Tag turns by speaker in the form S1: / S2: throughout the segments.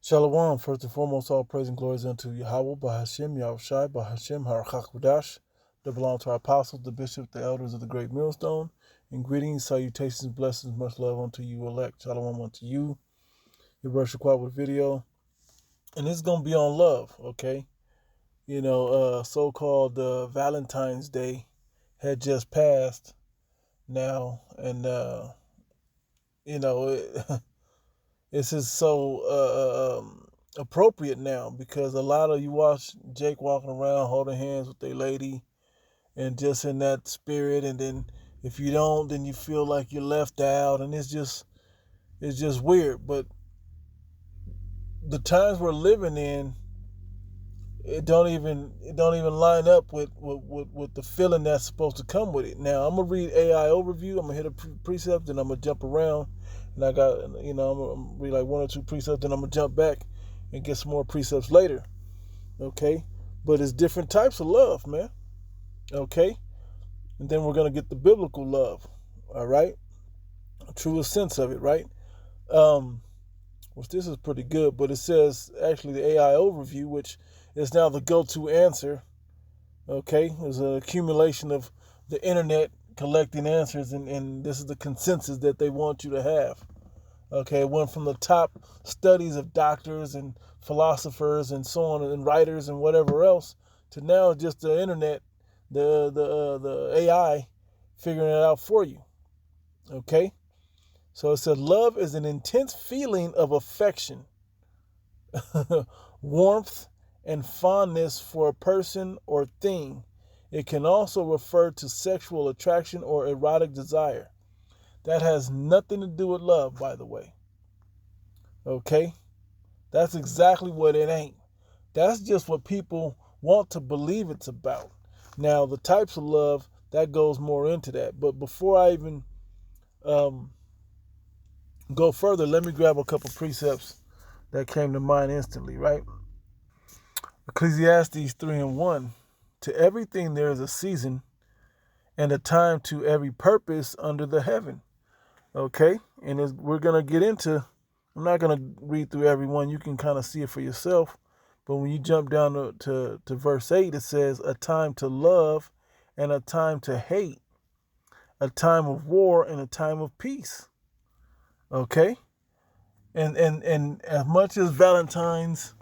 S1: Shalom, first and foremost, all praise and glory is unto Yahweh, Bahashem, Yahushai, Bahashem, Harakakwadash, that belong to our apostles, the bishops, the elders of the great millstone. And greetings, salutations, blessings, much love unto you, elect. Shalom unto you. Your worship quad with video. And it's going to be on love, okay? So-called Valentine's Day had just passed now. And, this is so appropriate now because a lot of you watch Jake walking around holding hands with their lady and just in that spirit, and then if you don't, then you feel like you're left out, and it's just weird. But the times we're living in, it don't even line up with the feeling that's supposed to come with it. Now I'm gonna read AI overview. I'm gonna hit a precept, then I'm gonna jump around, and I'm gonna read like one or two precepts, then I'm gonna jump back and get some more precepts later. Okay, but it's different types of love, man. Okay, and then we're gonna get the biblical love. All right, a truest sense of it, right? Um, which this is pretty good, but it says actually the AI overview, which is now the go-to answer. Okay, there's an accumulation of the internet collecting answers, and this is the consensus that they want you to have. Okay, it went from the top studies of doctors and philosophers and so on, and writers and whatever else, to now just the internet, the AI figuring it out for you. Okay, so it said love is an intense feeling of affection, warmth, and fondness for a person or thing. It can also refer to sexual attraction or erotic desire. That has nothing to do with love, by the way. Okay? That's exactly what it ain't. That's just what people want to believe it's about. Now, the types of love, that goes more into that. But before I even um, go further, let me grab a couple precepts that came to mind instantly, right? Ecclesiastes 3 and 1. To everything there is a season and a time to every purpose under the heaven. Okay? And we're going to get into, I'm not going to read through every one. You can kind of see it for yourself. But when you jump down to verse 8, it says, a time to love and a time to hate, a time of war and a time of peace. Okay? And as much as Valentine's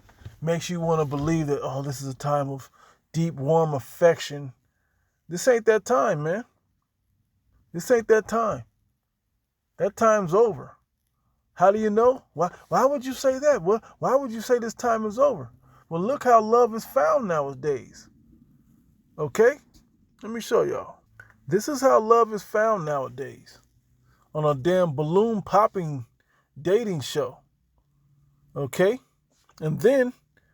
S1: makes you want to believe that, oh, this is a time of deep, warm affection, this ain't that time, man. This ain't that time. That time's over. How do you know? Why would you say that? Why would you say this time is over? Well, look how love is found nowadays. Okay? Let me show y'all. This is how love is found nowadays. On a damn balloon popping dating show. Okay? And then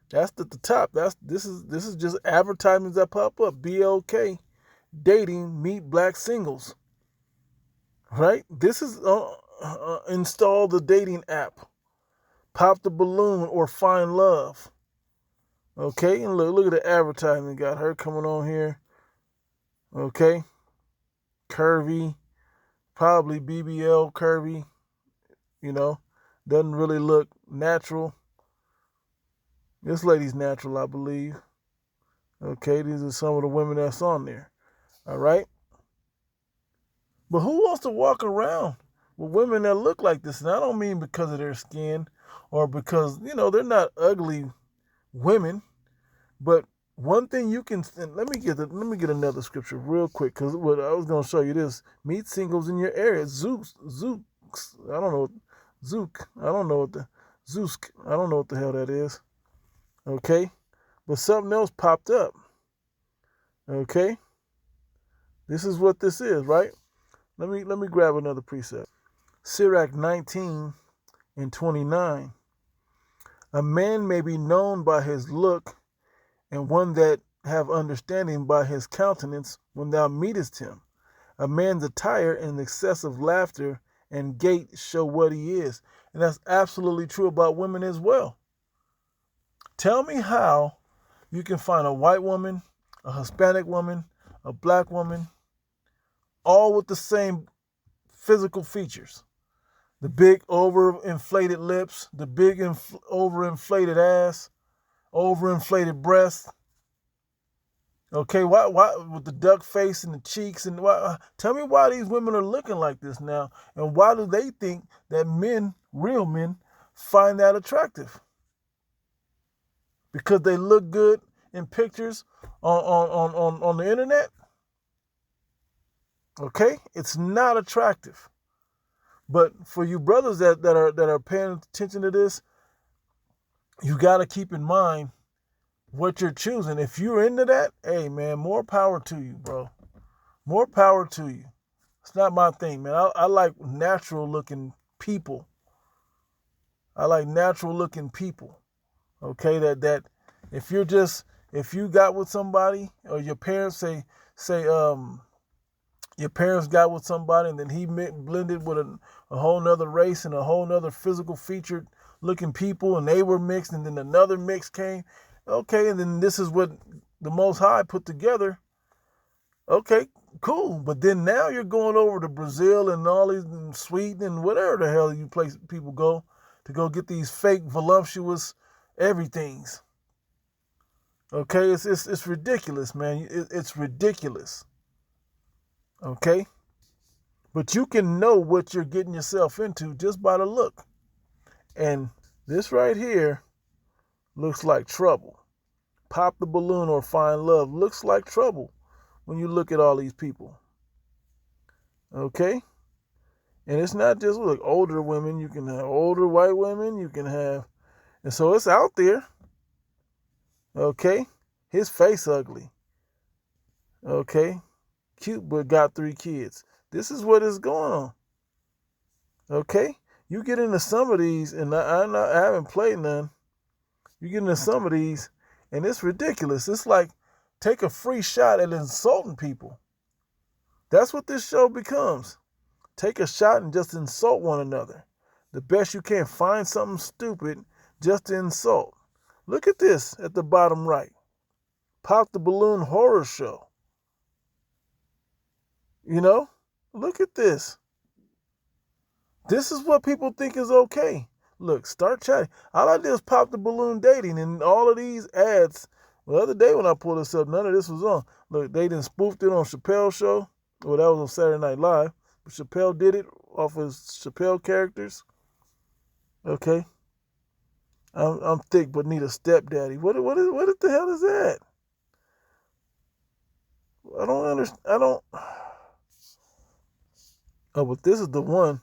S1: that's at the top. This is just advertisements that pop up. BLK dating meet black singles. Right? This is install the dating app. Pop the balloon or find love. Okay, and look at the advertisement. Got her coming on here. Okay, curvy, probably BBL curvy. You know, doesn't really look natural. This lady's natural, I believe. Okay, these are some of the women that's on there. All right, but who wants to walk around with women that look like this? And I don't mean because of their skin or because they're not ugly women. But one thing you can, let me get another scripture real quick, because what I was going to show you this: meet singles in your area. Zook, I don't know, Zook, I don't know what the Zoosk, I don't know what the hell that is. Okay, but something else popped up. Okay, this is what this is, right? Let me grab another precept. Sirach 19 and 29. A man may be known by his look, and one that have understanding by his countenance when thou meetest him. A man's attire and excessive laughter and gait show what he is. And that's absolutely true about women as well. Tell me how you can find a white woman, a Hispanic woman, a black woman, all with the same physical features, The big overinflated lips, the big overinflated ass, overinflated breasts. Okay, why with the duck face and the cheeks and why? Tell me why these women are looking like this now, and why do they think that men, real men, find that attractive? Because they look good in pictures on the internet? Okay, it's not attractive. But for you brothers that are paying attention to this, you got to keep in mind what you're choosing. If you're into that, hey man, more power to you, bro. More power to you. It's not my thing, man. I like natural looking people. I like natural looking people. Okay, that if you got with somebody, or your parents say your parents got with somebody and then he blended with a whole nother race and a whole nother physical featured looking people, and they were mixed, and then another mix came. Okay, and then this is what the Most High put together. Okay, cool. But then now you're going over to Brazil and all these, and Sweden and whatever the hell you place people go to go get these fake voluptuous everythings. Okay, it's ridiculous, man. It's ridiculous. Okay? But you can know what you're getting yourself into just by the look. And this right here looks like trouble. Pop the balloon or find love looks like trouble when you look at all these people. Okay? And it's not just like older women. You can have older white women. You can have... And so it's out there. Okay? His face ugly. Okay? Cute, but got 3 kids. This is what is going on. Okay? You get into some of these, and I haven't played none. You get into some of these, and it's ridiculous. It's like take a free shot at insulting people. That's what this show becomes. Take a shot and just insult one another. The best you can. Find something stupid just to insult. Look at this at the bottom right. Pop the Balloon horror show. You know, look at this. This is what people think is okay. Look, start chatting. All I did was pop the balloon dating, and all of these ads. Well, the other day when I pulled this up, none of this was on. Look, they done spoofed it on Chappelle's show. Well, that was on Saturday Night Live. But Chappelle did it off his Chappelle characters. Okay. I'm thick but need a stepdaddy. What the hell is that? I don't understand. Oh, but this is the one.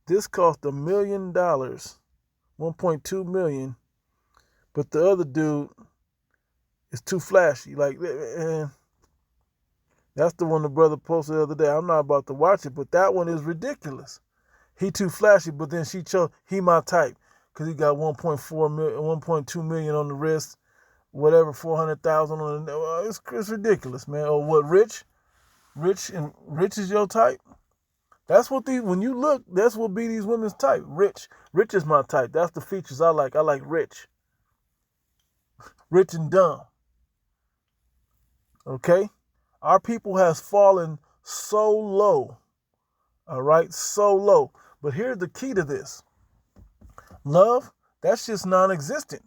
S1: This cost $1 million, 1.2 million. But the other dude is too flashy. Like, man, that's the one the brother posted the other day. I'm not about to watch it, but that one is ridiculous. He too flashy, but then she chose he my type because he got 1.4 million, 1.2 million on the wrist, whatever, 400,000 on the. It's ridiculous, man. Or what? Rich is your type. That's what when you look, that's what be these women's type. Rich is my type. That's the features I like. I like rich and dumb. Okay? Our people has fallen so low. All right? So low. But here's the key to this. Love, that's just non-existent.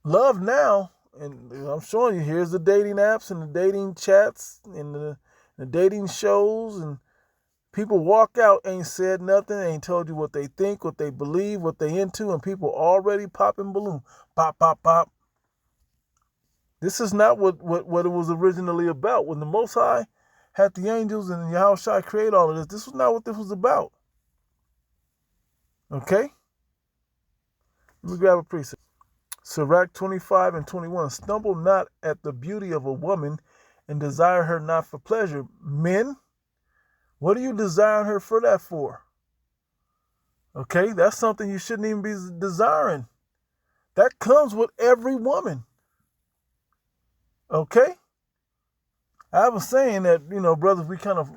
S1: Love now, and I'm showing you, here's the dating apps and the dating chats and the dating shows, and people walk out, ain't said nothing, ain't told you what they think, what they believe, what they into, and people already popping balloon. Pop, pop, pop. This is not what it was originally about. When the Most High had the angels and Yahushua created all of this was not what this was about. Okay? Let me grab a precept. Sirach 25 and 21. Stumble not at the beauty of a woman and desire her not for pleasure. Men, what are you desiring her for that for? Okay, that's something you shouldn't even be desiring. That comes with every woman. Okay? I have a saying that, brothers, we kind of,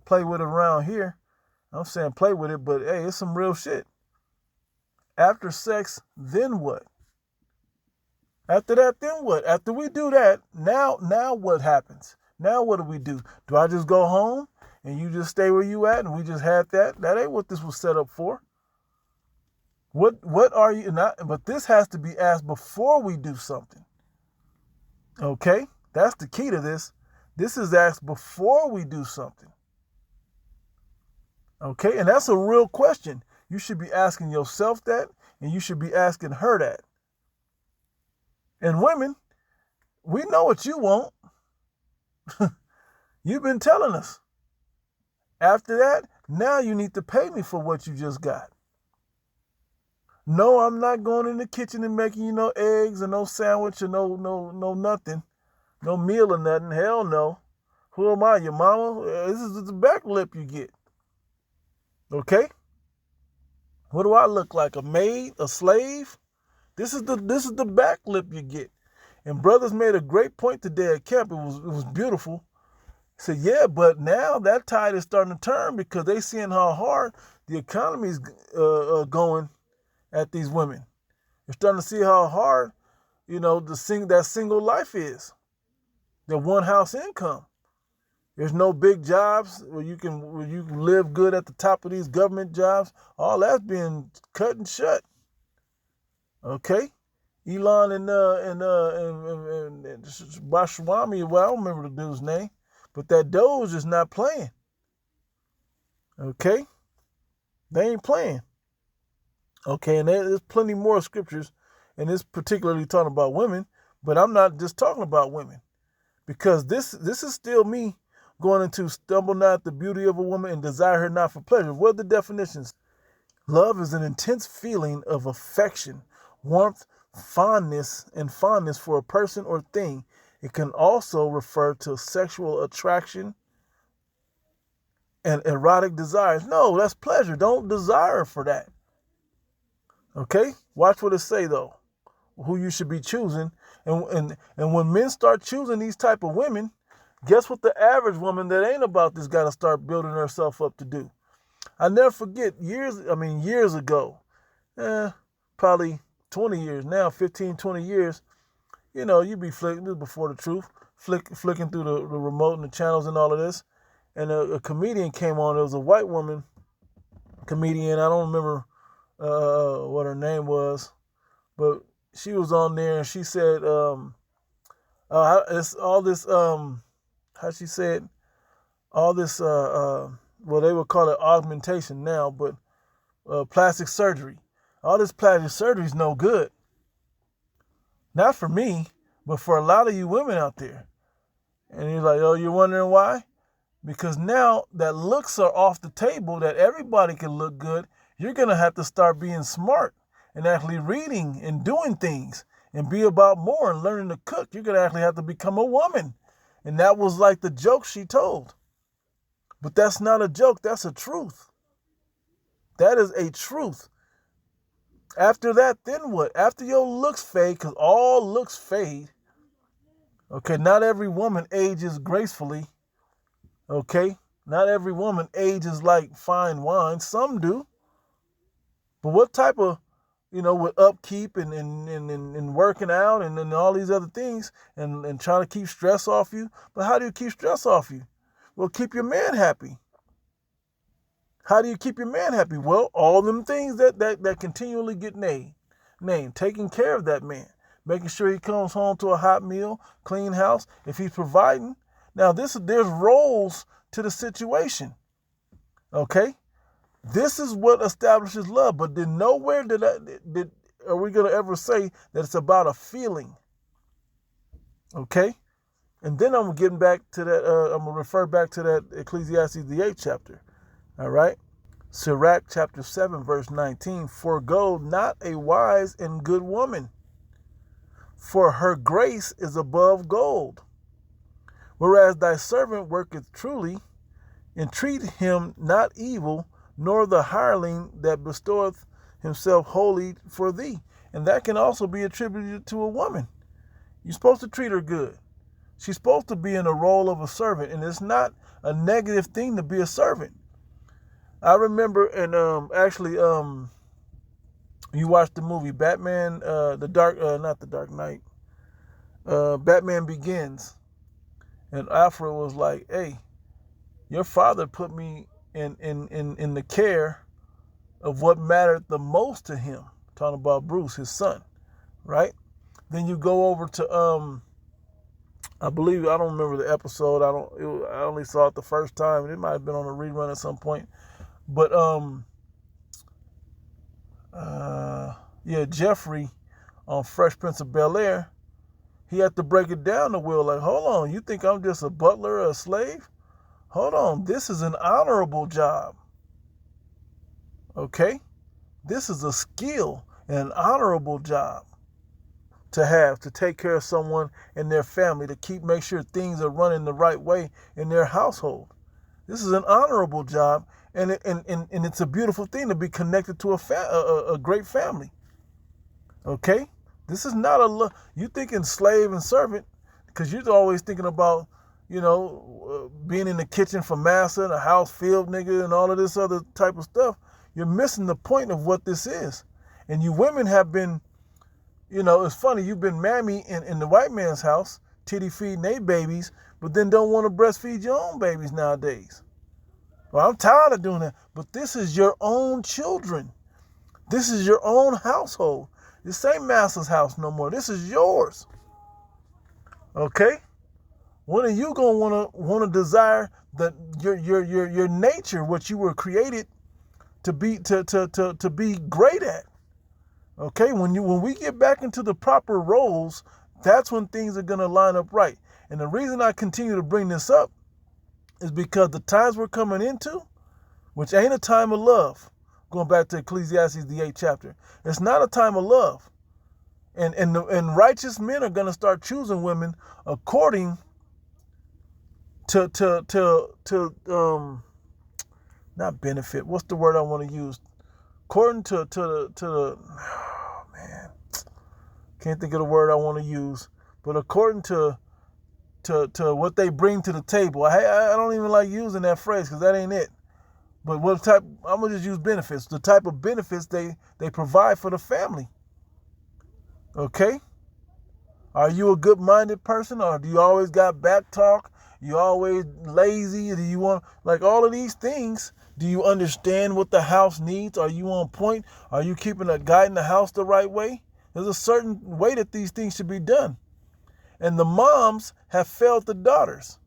S1: play with it around here. I'm saying play with it, but hey, it's some real shit. After sex, then what? After that, then what? After we do that, now what happens? Now what do we do? Do I just go home and you just stay where you at, and we just had that. That ain't what this was set up for. What are you not? But this has to be asked before we do something. Okay? That's the key to this. This is asked before we do something. Okay? And that's a real question. You should be asking yourself that, and you should be asking her that. And women, we know what you want. You've been telling us. After that, now you need to pay me for what you just got. No, I'm not going in the kitchen and making you no eggs or no sandwich or no nothing. No meal or nothing. Hell no. Who am I, your mama? This is the back lip you get. Okay? What do I look like? A maid? A slave? This is the back lip you get. And brothers made a great point today at camp. It was beautiful. He said, yeah, but now that tide is starting to turn because they seeing how hard the economy is going at these women. You're starting to see how hard, that single life is. The one house income. There's no big jobs where you can live good at the top of these government jobs. All that's being cut and shut. Okay? Elon and Bashwami, well, I don't remember the dude's name, but that Doge is not playing. Okay? They ain't playing. Okay, and there's plenty more scriptures, and it's particularly talking about women, but I'm not just talking about women, because this is still me going into stumble not at the beauty of a woman and desire her not for pleasure. What are the definitions? Love is an intense feeling of affection, warmth, fondness for a person or thing. It can also refer to sexual attraction and erotic desires. No, that's pleasure. Don't desire for that. Okay? Watch what it say, though. Who you should be choosing. And when men start choosing these type of women, guess what the average woman that ain't about this got to start building herself up to do? I never forget, years ago, probably 20 years now, 15, 20 years, you be flicking, this is before the truth, flicking through the remote and the channels and all of this, and a comedian came on. It was a white woman comedian. I don't remember what her name was, but she was on there and she said, it's all this, how she said, all this, well, they would call it augmentation now, but plastic surgery. All this plastic surgery is no good. Not for me, but for a lot of you women out there. And you're like, oh, you're wondering why? Because now that looks are off the table, that everybody can look good, you're going to have to start being smart and actually reading and doing things and be about more and learning to cook. You're going to actually have to become a woman. And that was like the joke she told. But that's not a joke. That's a truth. That is a truth. After that, then what? After your looks fade, because all looks fade. Okay, not every woman ages gracefully. Okay, not every woman ages like fine wine. Some do. But what type of, with upkeep and working out and all these other things and trying to keep stress off you? But how do you keep stress off you? Well, keep your man happy. How do you keep your man happy? Well, all them things that continually get named. Taking care of that man. Making sure he comes home to a hot meal, clean house. If he's providing. Now, there's roles to the situation. Okay? This is what establishes love. But then nowhere are we going to ever say that it's about a feeling. Okay? And then I'm getting back to that, I'm going to refer back to that Ecclesiastes, the 8th chapter. All right? Sirach chapter 7, verse 19. Forgo not a wise and good woman, for her grace is above gold. Whereas thy servant worketh truly, entreat him not evil, nor the hireling that bestoweth himself wholly for thee. And that can also be attributed to a woman. You're supposed to treat her good. She's supposed to be in the role of a servant, and it's not a negative thing to be a servant. I remember, and you watched the movie Batman, not the Dark Knight, Batman Begins, and Alfred was like, hey, Your father put me in the care of what mattered the most to him. Talking about Bruce, his son, right? Then you go over to I believe, I don't remember the episode. I only saw it the first time. It might have been on a rerun at some point. But yeah, Jeffrey on Fresh Prince of Bel-Air, he had to break it down to Will, like, hold on, you think I'm just a butler or a slave? Hold on, this is an honorable job. Okay? This is a skill and an honorable job to have, to take care of someone and their family, to make sure things are running the right way in their household. This is an honorable job, and it's a beautiful thing to be connected to a great family. Okay? This is not you thinking slave and servant, because you're always thinking about, being in the kitchen for massa and a house field nigga and all of this other type of stuff. You're missing the point of what this is. And you women have been, it's funny, you've been mammy in the white man's house, titty feeding their babies, but then don't want to breastfeed your own babies nowadays. Well, I'm tired of doing that. But this is your own children. This is your own household. This ain't master's house no more. This is yours. Okay? When are you gonna wanna desire that your nature, what you were created to be great at? Okay, when we get back into the proper roles, that's when things are gonna line up right. And the reason I continue to bring this up is because the times we're coming into, which ain't a time of love, going back to Ecclesiastes, the 8th chapter, it's not a time of love. And righteous men are gonna start choosing women according to not benefit. What's the word I want to use? According to the oh man, can't think of the word I want to use. But according to what they bring to the table. I don't even like using that phrase because that ain't it. But what type? I'm gonna just use benefits. The type of benefits they provide for the family. Okay. Are you a good-minded person, or do you always got back talk? You always lazy? Do you want, like, all of these things? Do you understand what the house needs? Are you on point? Are you guiding the house the right way? There's a certain way that these things should be done. And the moms have failed the daughters.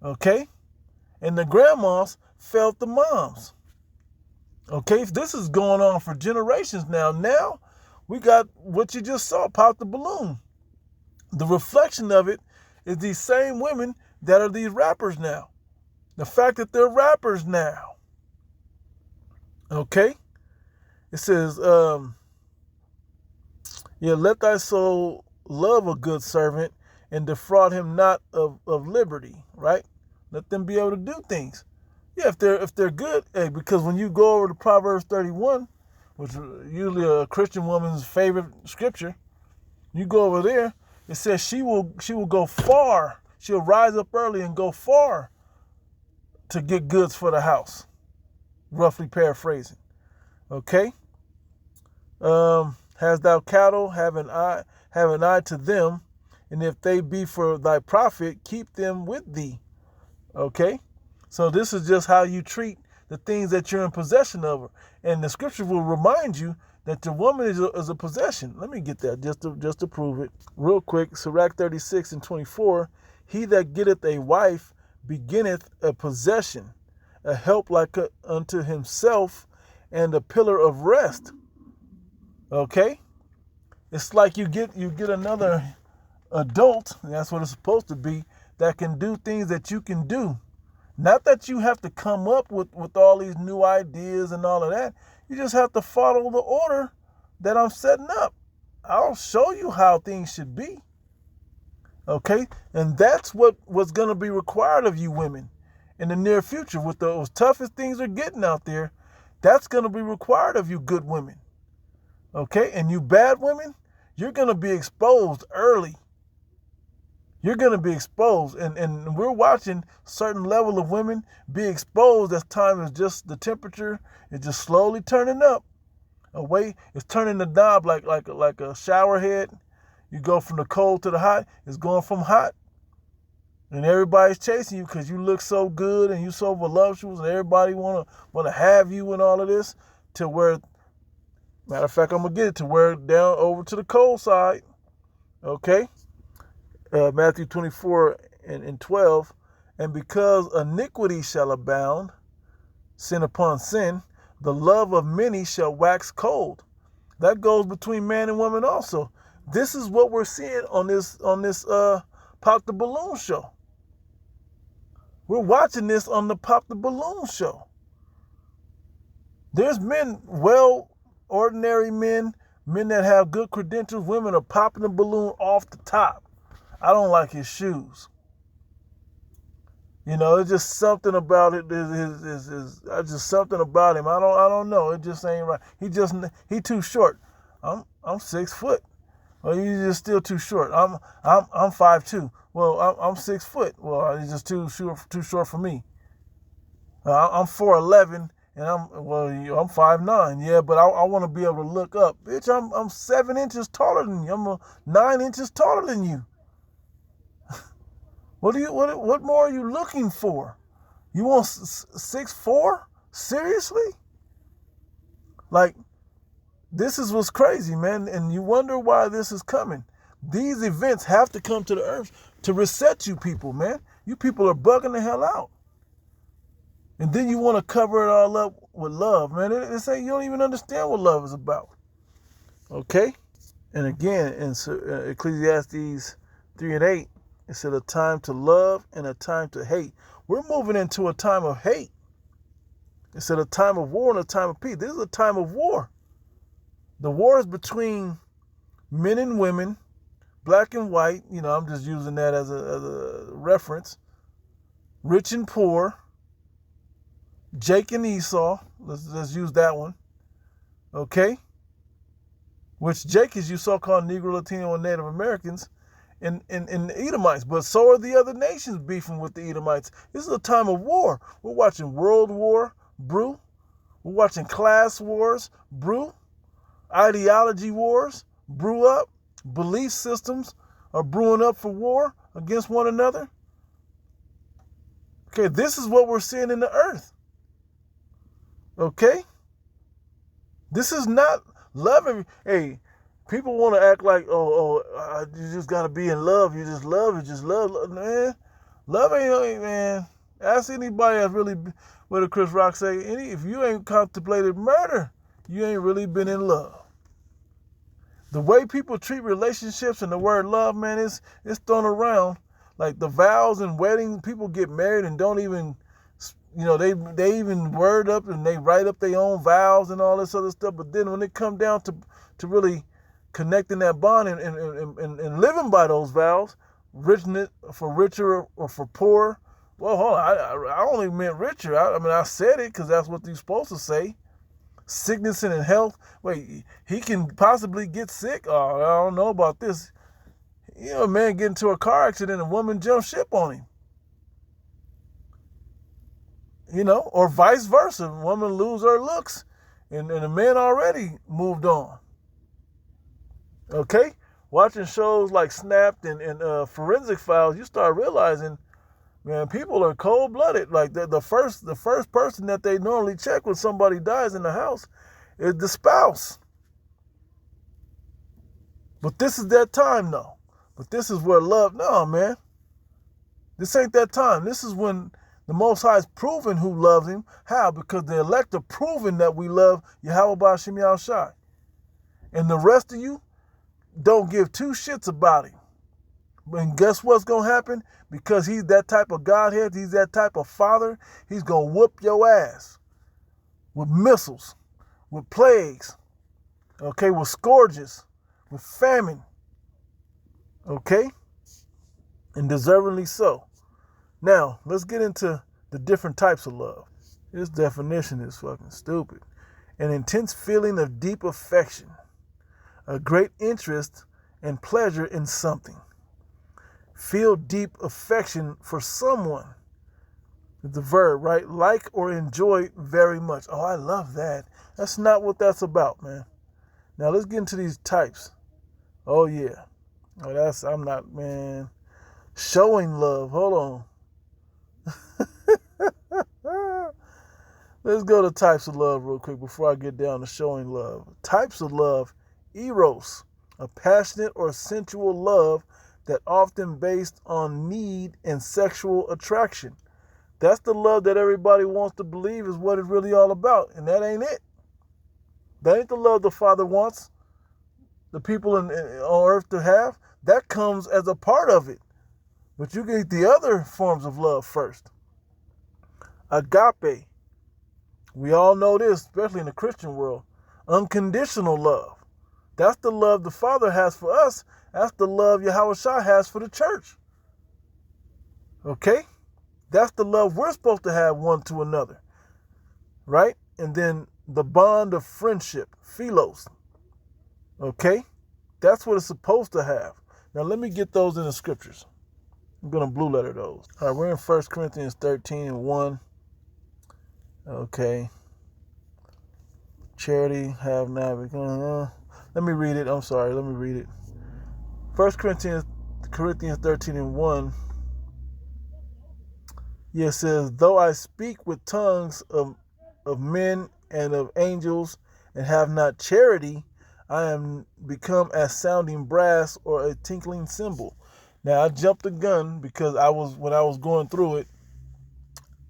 S1: Okay? And the grandmas failed the moms. Okay? This is going on for generations now. Now, we got what you just saw, pop the balloon. The reflection of it is these same women that are these rappers now. The fact that they're rappers now. Okay? It says, let thy soul love a good servant and defraud him not of liberty, right? Let them be able to do things. Yeah, if they're good, hey, because when you go over to Proverbs 31, which is usually a Christian woman's favorite scripture, you go over there, it says she will go far. She'll rise up early and go far to get goods for the house. Roughly paraphrasing. Okay? Has thou cattle, have an eye to them, and if they be for thy profit, keep them with thee. Okay? So this is just how you treat the things that you're in possession of. And the scripture will remind you that the woman is a possession. Let me get that just to prove it. Real quick, Sirach 36:24, he that getteth a wife beginneth a possession, a help like unto himself, and a pillar of rest. Okay? It's like you get another adult, and that's what it's supposed to be, that can do things that you can do. Not that you have to come up with all these new ideas and all of that. You just have to follow the order that I'm setting up. I'll show you how things should be. Okay? And that's what's going to be required of you women in the near future. With those toughest things are getting out there, that's going to be required of you good women. Okay? And you bad women, you're going to be exposed early. You're going to be exposed. And we're watching certain level of women be exposed as time is just, the temperature is just slowly turning up. Away, it's turning the knob like a shower head. You go from the cold to the hot. It's going from hot. And everybody's chasing you because you look so good and you so voluptuous, and everybody wanna have you and all of this. To where, matter of fact, I'm gonna get it to where down over to the cold side. Okay, Matthew 24 and 12, and because iniquity shall abound, sin upon sin, the love of many shall wax cold. That goes between man and woman also. This is what we're seeing on this Pop the Balloon show. We're watching this on the Pop the Balloon show. There's men, ordinary men that have good credentials. Women are popping the balloon off the top. I don't like his shoes. You know, it's just something about it. Is just something about him. I don't know. It just ain't right. He too short. I'm 6 foot. Well, you're just still too short. I'm 5'2". Well, I'm 6 foot. Well, he's just too short for me. I'm 4'11", and I'm 5'9". Yeah, but I want to be able to look up. Bitch, I'm 7 inches taller than you. I'm 9 inches taller than you. What more are you looking for? You want 6'4"? Seriously? Like, this is what's crazy, man. And you wonder why this is coming. These events have to come to the earth to reset you people, man. You people are bugging the hell out. And then you want to cover it all up with love, man. It's like you don't even understand what love is about. Okay? And again, in Ecclesiastes 3:8, it said a time to love and a time to hate. We're moving into a time of hate. It said a time of war and a time of peace. This is a time of war. The war is between men and women, black and white. You know, I'm just using that as a reference. Rich and poor. Jake and Esau. Let's use that one. Okay? Which Jake is you so-called Negro, Latino, and Native Americans. And the Edomites, but so are the other nations beefing with the Edomites. This is a time of war. We're watching World War brew. We're watching class wars brew. Ideology wars brew up. Belief systems are brewing up for war against one another. Okay, this is what we're seeing in the earth. Okay? This is not loving. Hey, people want to act like, you just got to be in love. You just love. Man, love ain't, man. Ask anybody that's really, what did Chris Rock say? If you ain't contemplated murder, you ain't really been in love. The way people treat relationships and the word love, man, it's thrown around. Like the vows and weddings, people get married and don't even, you know, they even word up and they write up their own vows and all this other stuff. But then when it come down to really connecting that bond and living by those vows, richness for richer or for poorer. Well, hold on, I only meant richer. I mean, I said it because that's what you're supposed to say. Sickness and in health. Wait, he can possibly get sick? Oh, I don't know about this. You know, a man get into a car accident, a woman jump ship on him. You know, or vice versa. A woman lose her looks, and the man already moved on. Okay? Watching shows like Snapped and Forensic Files, you start realizing, man, people are cold-blooded. Like the first person that they normally check when somebody dies in the house is the spouse. But this is that time, though. But this is where love, no, man. This ain't that time. This is when the Most High is proving who loves him. How? Because the elect are proving that we love Yahweh B'Shem Yahushai. And the rest of you don't give two shits about him. And guess what's going to happen? Because he's that type of Godhead, he's that type of father, he's going to whoop your ass with missiles, with plagues, okay, with scourges, with famine, okay, and deservingly so. Now, let's get into the different types of love. This definition is fucking stupid. An intense feeling of deep affection, a great interest and pleasure in something. Feel deep affection for someone. The verb, right? Like or enjoy very much. Oh, I love that. That's not what that's about, man. Now let's get into these types. Oh yeah. Oh, I'm not, man. Showing love. Hold on. Let's go to types of love real quick before I get down to showing love. Types of love. Eros, a passionate or sensual love that often based on need and sexual attraction. That's the love that everybody wants to believe is what it's really all about, and that ain't it. That ain't the love the Father wants the people on earth to have. That comes as a part of it. But you get the other forms of love first. Agape. We all know this, especially in the Christian world. Unconditional love. That's the love the Father has for us. That's the love Yahweh Shai has for the church. Okay? That's the love we're supposed to have one to another. Right? And then the bond of friendship, philos. Okay? That's what it's supposed to have. Now let me get those in the scriptures. I'm going to blue letter those. All right, we're in 1 Corinthians 13 and 1. Okay. Charity have not become. Let me read it. I'm sorry. Let me read it. 1 Corinthians 13 and 1. Yeah, it says, though I speak with tongues of men and of angels and have not charity, I am become as sounding brass or a tinkling cymbal. Now I jumped the gun because when I was going through it,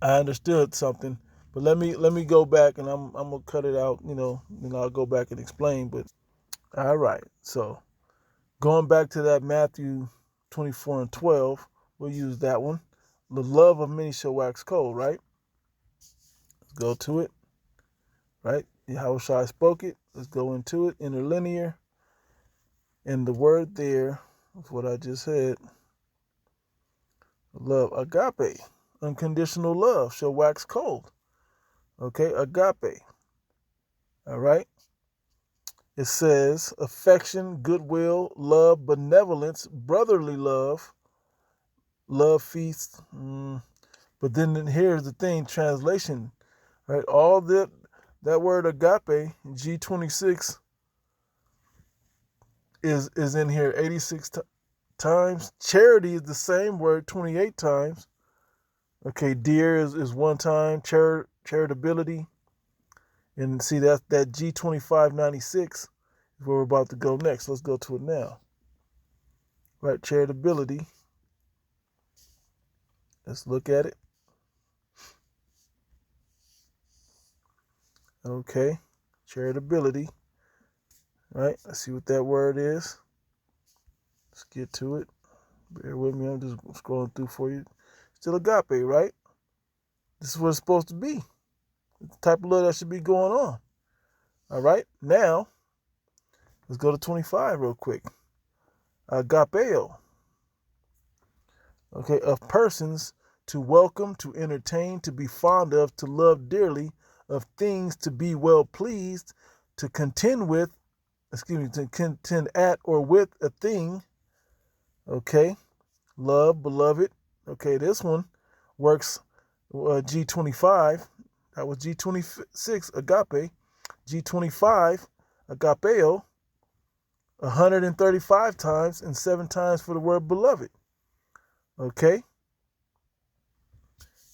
S1: I understood something. But let me go back and I'm gonna cut it out, and I'll go back and explain. But all right, so going back to that Matthew 24 and 12, we'll use that one. The love of many shall wax cold, right? Let's go to it, right? Yahweh Shai spoke it. Let's go into it. Interlinear. And the word there is what I just said. Love, agape, unconditional love shall wax cold. Okay, agape. All right. It says affection, goodwill, love, benevolence, brotherly love, love feast. But then here's the thing, translation, right? All that word agape, G26, is in here 86 times. Charity is the same word 28 times. Okay, dear is one time. Charitability. And see that G2596 is where we're about to go next. Let's go to it now. Right, charitability. Let's look at it. Okay, charitability. Right, let's see what that word is. Let's get to it. Bear with me, I'm just scrolling through for you. Still agape, right? This is what it's supposed to be. It's the type of love that should be going on. All right, now, let's go to 25 real quick. Agapeo. Okay, of persons to welcome, to entertain, to be fond of, to love dearly, of things to be well pleased, to contend at or with a thing. Okay, love, beloved. Okay, this one works G25. That was G26, agape. G25, agapeo, 135 times and 7 times for the word beloved. Okay.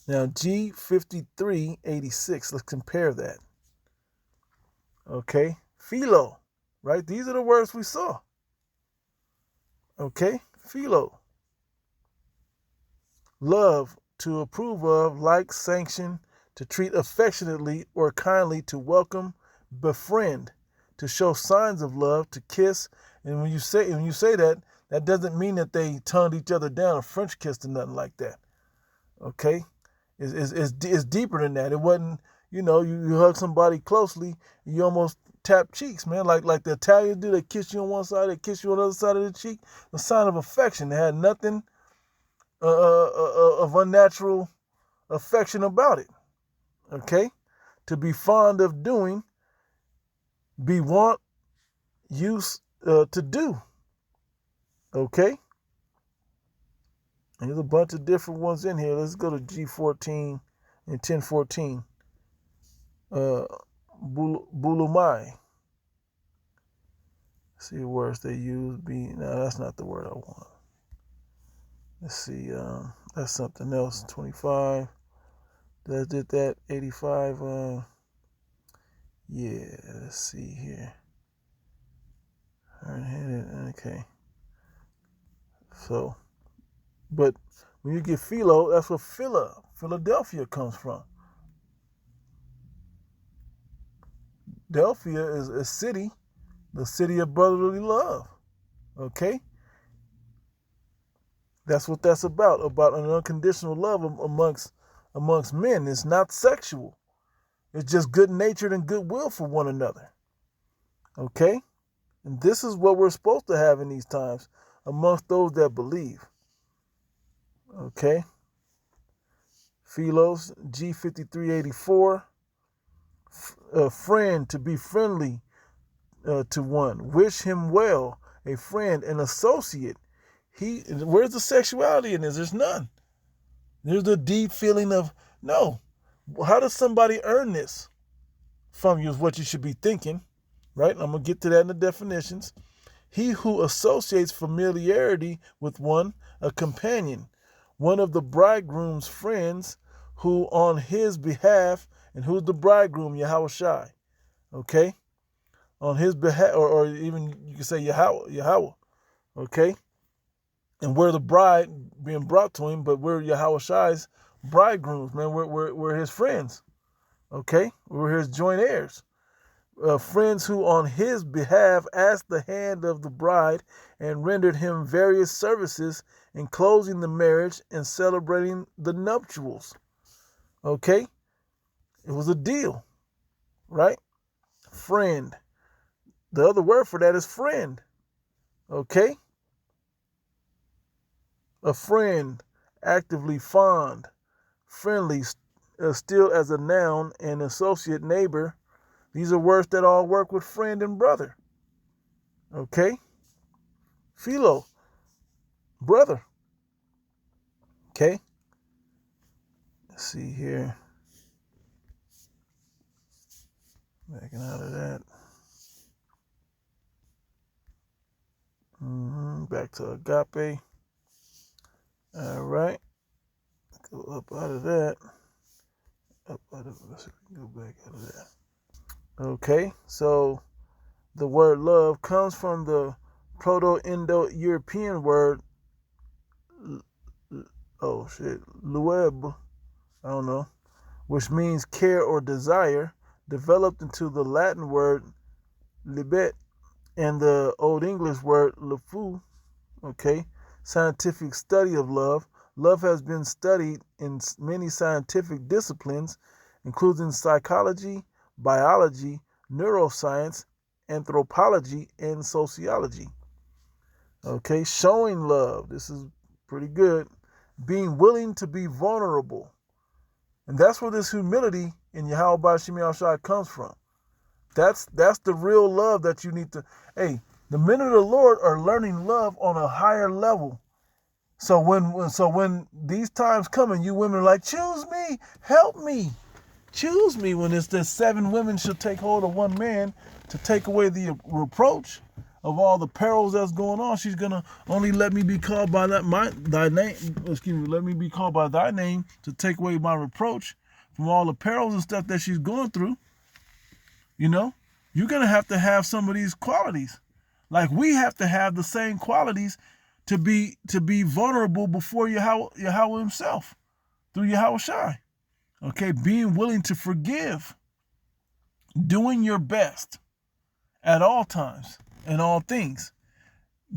S1: Now G5386, let's compare that. Okay. Philo, right? These are the words we saw. Okay. Philo. Love, to approve of, like, sanction, to treat affectionately or kindly, to welcome, befriend, to show signs of love, to kiss. And when you say that, that doesn't mean that they tongued each other down or French kissed or nothing like that. Okay? It's deeper than that. It wasn't, you hug somebody closely, you almost tap cheeks, man. Like the Italians do, they kiss you on one side, they kiss you on the other side of the cheek. A sign of affection. They had nothing of unnatural affection about it. Okay? To be fond of doing, be want, use to do. Okay? And there's a bunch of different ones in here. Let's go to G14 and 1014. Bulumai. See the words they use. No, that's not the word I want. Let's see. That's something else. 25. That did that. 85. Yeah. Let's see here. Hard-headed. Okay. So, but when you get Philo, that's where Philadelphia comes from. Delphia is a city, the city of brotherly love. Okay? That's what that's about an unconditional love amongst men. It's not sexual. It's just good natured and goodwill for one another. Okay? And this is what we're supposed to have in these times amongst those that believe. Okay? Philos, G5384. A friend, to be friendly to one. Wish him well. A friend, an associate. Where's the sexuality in this? There's none. There's the deep feeling of, no. How does somebody earn this from you is what you should be thinking, right? I'm going to get to that in the definitions. He who associates familiarity with one, a companion, one of the bridegroom's friends, who on his behalf, and who's the bridegroom? Yahushai, okay? On his behalf, or even you can say Yahweh, okay? And we're the bride being brought to him, but we're Yahushai's bridegrooms, man. We're his friends, okay? We're his joint heirs. Friends who on his behalf asked the hand of the bride and rendered him various services in closing the marriage and celebrating the nuptials. Okay? It was a deal, right? Friend. The other word for that is friend. Okay? A friend, actively fond, friendly, still as a noun, and associate, neighbor. These are words that all work with friend and brother. Okay? Philo, brother. Okay? Let's see here. Backing out of that. Back to agape. All right. Go up out of that. Let's go back out of that. Okay, so the word love comes from the Proto-Indo-European word, lueb, I don't know, which means care or desire, developed into the Latin word libet and the Old English word lefu, okay, scientific study of love. Love has been studied in many scientific disciplines, including psychology, biology, neuroscience, anthropology, and sociology. Okay, showing love. This is pretty good. Being willing to be vulnerable. And that's where this humility in Yahweh Shem Yahushua comes from. That's the real love that you need to. Hey, the men of the Lord are learning love on a higher level. So when these times come and you women are like, choose me, help me. Choose me, when it's that 7 women shall take hold of one man to take away the reproach of all the perils that's going on. She's gonna only let me be called by thy name. Excuse me, let me be called by thy name to take away my reproach from all the perils and stuff that she's going through. You know, you're gonna have to have some of these qualities. Like we have to have the same qualities to be vulnerable before Yahweh himself through Yahushai. Okay, being willing to forgive, doing your best at all times and all things,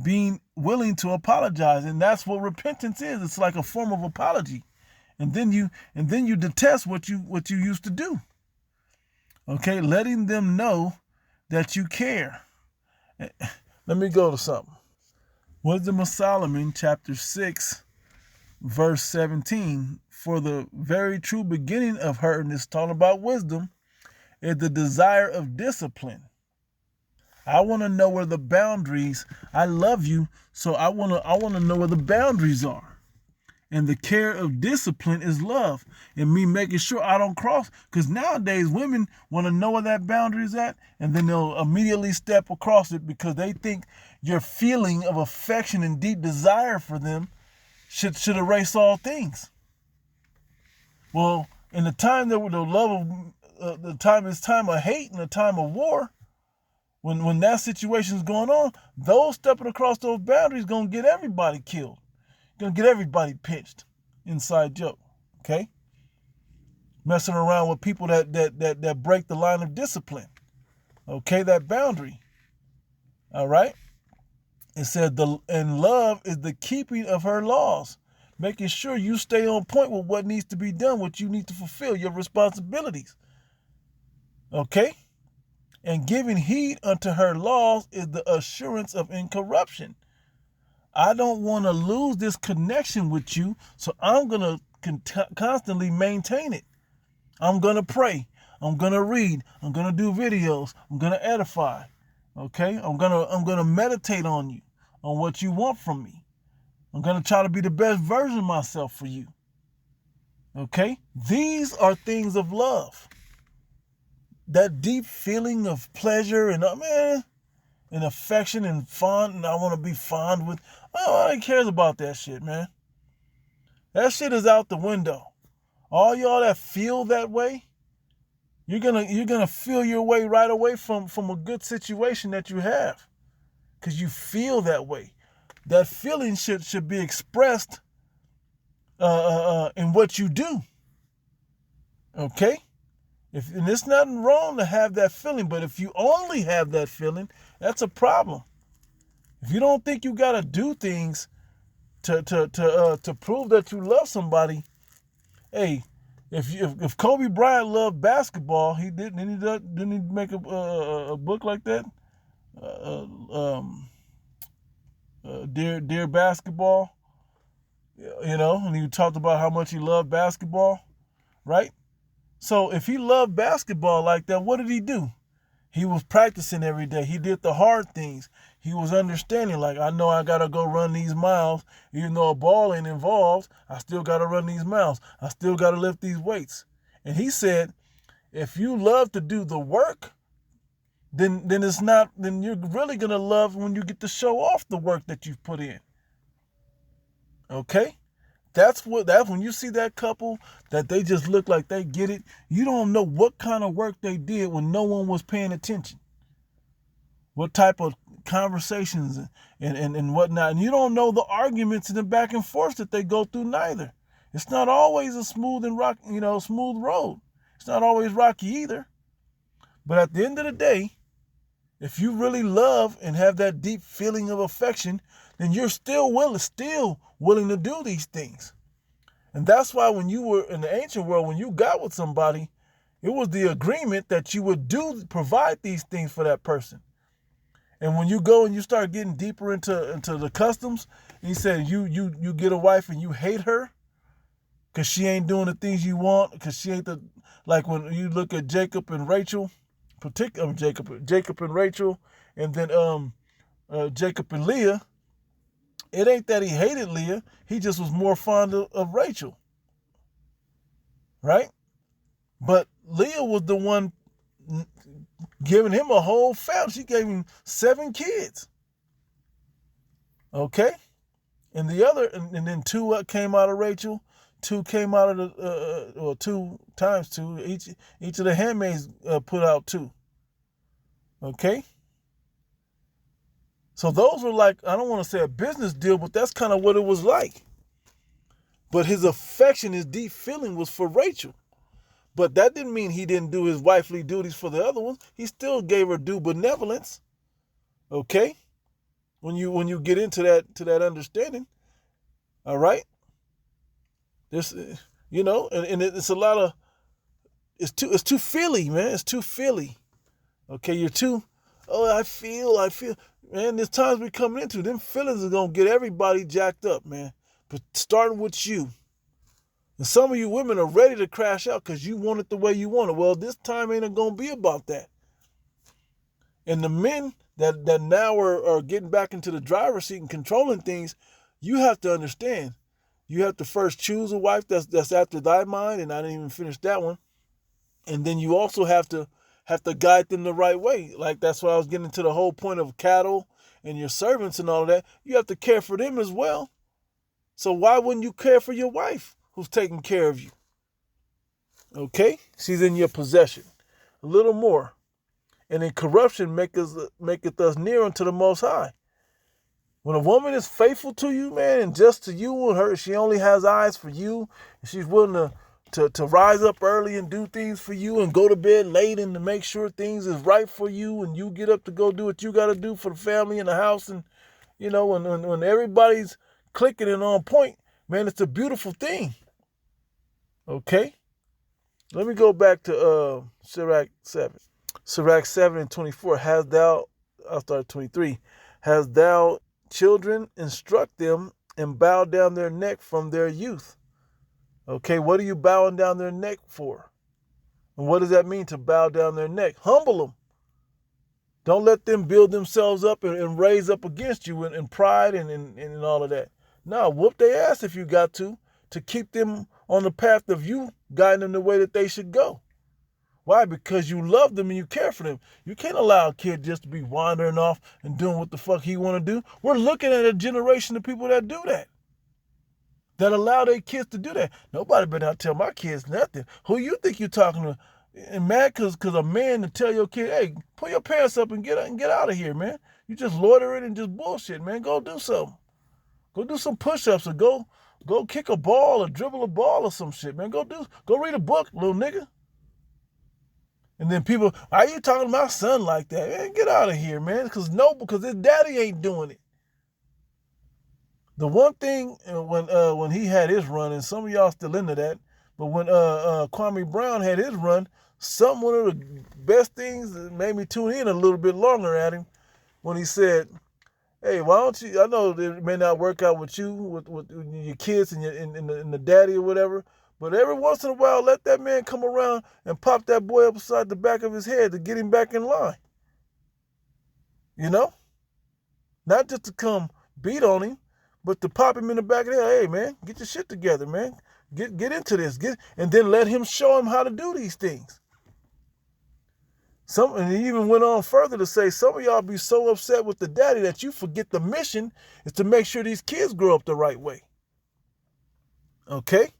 S1: being willing to apologize, and that's what repentance is. It's like a form of apology, and then you detest what you used to do. Okay, letting them know that you care. Let me go to something. Wisdom of Solomon, chapter 6. Verse 17, for the very true beginning of her, and it's talking about wisdom, is the desire of discipline. I want to know where the boundaries, I love you, so I want to know where the boundaries are. And the care of discipline is love. And me making sure I don't cross. Because nowadays women want to know where that boundary is at, and then they'll immediately step across it because they think your feeling of affection and deep desire for them should erase all things. Well, in the time that the love of the time is time of hate and the time of war, when that situation is going on, those stepping across those boundaries gonna get everybody killed, gonna get everybody pinched. Inside joke, okay? Messing around with people that break the line of discipline, okay? That boundary, all right? It said and love is the keeping of her laws, making sure you stay on point with what needs to be done, what you need to fulfill, your responsibilities. Okay? And giving heed unto her laws is the assurance of incorruption. I don't want to lose this connection with you, so I'm going to constantly maintain it. I'm going to pray. I'm going to read. I'm going to do videos. I'm going to edify. Okay? I'm going to meditate on you, on what you want from me. I'm going to try to be the best version of myself for you. Okay? These are things of love. That deep feeling of pleasure and and affection and fond, and I want to be fond with. Nobody cares about that shit, man. That shit is out the window. All y'all that feel that way, you're gonna feel your way right away from a good situation that you have, because you feel that way. That feeling should be expressed in what you do. Okay. And it's nothing wrong to have that feeling, but if you only have that feeling, that's a problem. If you don't think you gotta do things to prove that you love somebody, hey, if Kobe Bryant loved basketball, didn't he make a book like that? Dear Basketball, and he talked about how much he loved basketball, right? So if he loved basketball like that, what did he do? He was practicing every day. He did the hard things. He was understanding, like, I know I got to go run these miles. Even though a ball ain't involved, I still got to run these miles. I still got to lift these weights. And he said, if you love to do the work, then you're really going to love when you get to show off the work that you've put in. Okay? That's when you see that couple that they just look like they get it. You don't know what kind of work they did when no one was paying attention. What type of conversations and whatnot. And you don't know the arguments and the back and forth that they go through neither. It's not always a smooth road. It's not always rocky either. But at the end of the day, if you really love and have that deep feeling of affection, then you're still willing to do these things. And that's why when you were in the ancient world, when you got with somebody, it was the agreement that you would provide these things for that person. And when you go and you start getting deeper into the customs, he said you get a wife and you hate her because she ain't doing the things you want, because she ain't like when you look at Jacob and Rachel, particularly Jacob and Rachel, and then Jacob and Leah. It ain't that he hated Leah. He just was more fond of Rachel. Right? But Leah was the one giving him a whole family. She gave him 7 kids. Okay? And and then 2 came out of Rachel. 2 came out of or 2 times 2. Each of the handmaids put out 2. Okay? So those were like, I don't want to say a business deal, but that's kind of what it was like. But his affection, his deep feeling was for Rachel. But that didn't mean he didn't do his wifely duties for the other ones. He still gave her due benevolence. Okay? When you get into that understanding. All right? This, and it's a lot of, it's too feely, man. It's too feely. Okay, you're too, I feel. Man, there's times we're coming into, them feelings are going to get everybody jacked up, man. But starting with you. And some of you women are ready to crash out because you want it the way you want it. Well, this time ain't going to be about that. And the men that now are getting back into the driver's seat and controlling things, you have to understand. You have to first choose a wife that's after thy mind, and I didn't even finish that one. And then you also have to guide them the right way. Like, that's why I was getting to the whole point of cattle and your servants and all of that. You have to care for them as well. So why wouldn't you care for your wife who's taking care of you? Okay? She's in your possession. A little more. And in corruption maketh us near unto the Most High. When a woman is faithful to you, man, and just to you and her, she only has eyes for you, and she's willing to rise up early and do things for you and go to bed late and to make sure things is right for you, and you get up to go do what you got to do for the family and the house, and when everybody's clicking and on point, man, it's a beautiful thing. Okay? Let me go back to Sirach 7. Sirach 7 and 24. I'll start at 23. Has thou children, instruct them, and bow down their neck from their youth. Okay, what are you bowing down their neck for? And what does that mean to bow down their neck? Humble them. Don't let them build themselves up and raise up against you in pride and all of that. No, whoop their ass if you got to keep them on the path of you guiding them the way that they should go. Why? Because you love them and you care for them. You can't allow a kid just to be wandering off and doing what the fuck he want to do. We're looking at a generation of people that do that. That allow their kids to do that. Nobody better not tell my kids nothing. Who you think you're talking to? And mad because a man to tell your kid, hey, pull your pants up and get out of here, man. You just loitering and just bullshit, man. Go do something. Go do some push-ups or go kick a ball or dribble a ball or some shit, man. Go read a book, little nigga. And then people, why are you talking to my son like that? Man, get out of here, man. Because his daddy ain't doing it. The one thing when he had his run, and some of y'all still into that, but when Kwame Brown had his run, one of the best things that made me tune in a little bit longer at him, when he said, hey, why don't you, I know it may not work out with you, with your kids and the daddy or whatever, but every once in a while, let that man come around and pop that boy upside the back of his head to get him back in line. You know? Not just to come beat on him, but to pop him in the back of the head. Hey, man, get your shit together, man. Get into this. And then let him show him how to do these things. And he even went on further to say, some of y'all be so upset with the daddy that you forget the mission is to make sure these kids grow up the right way. Okay?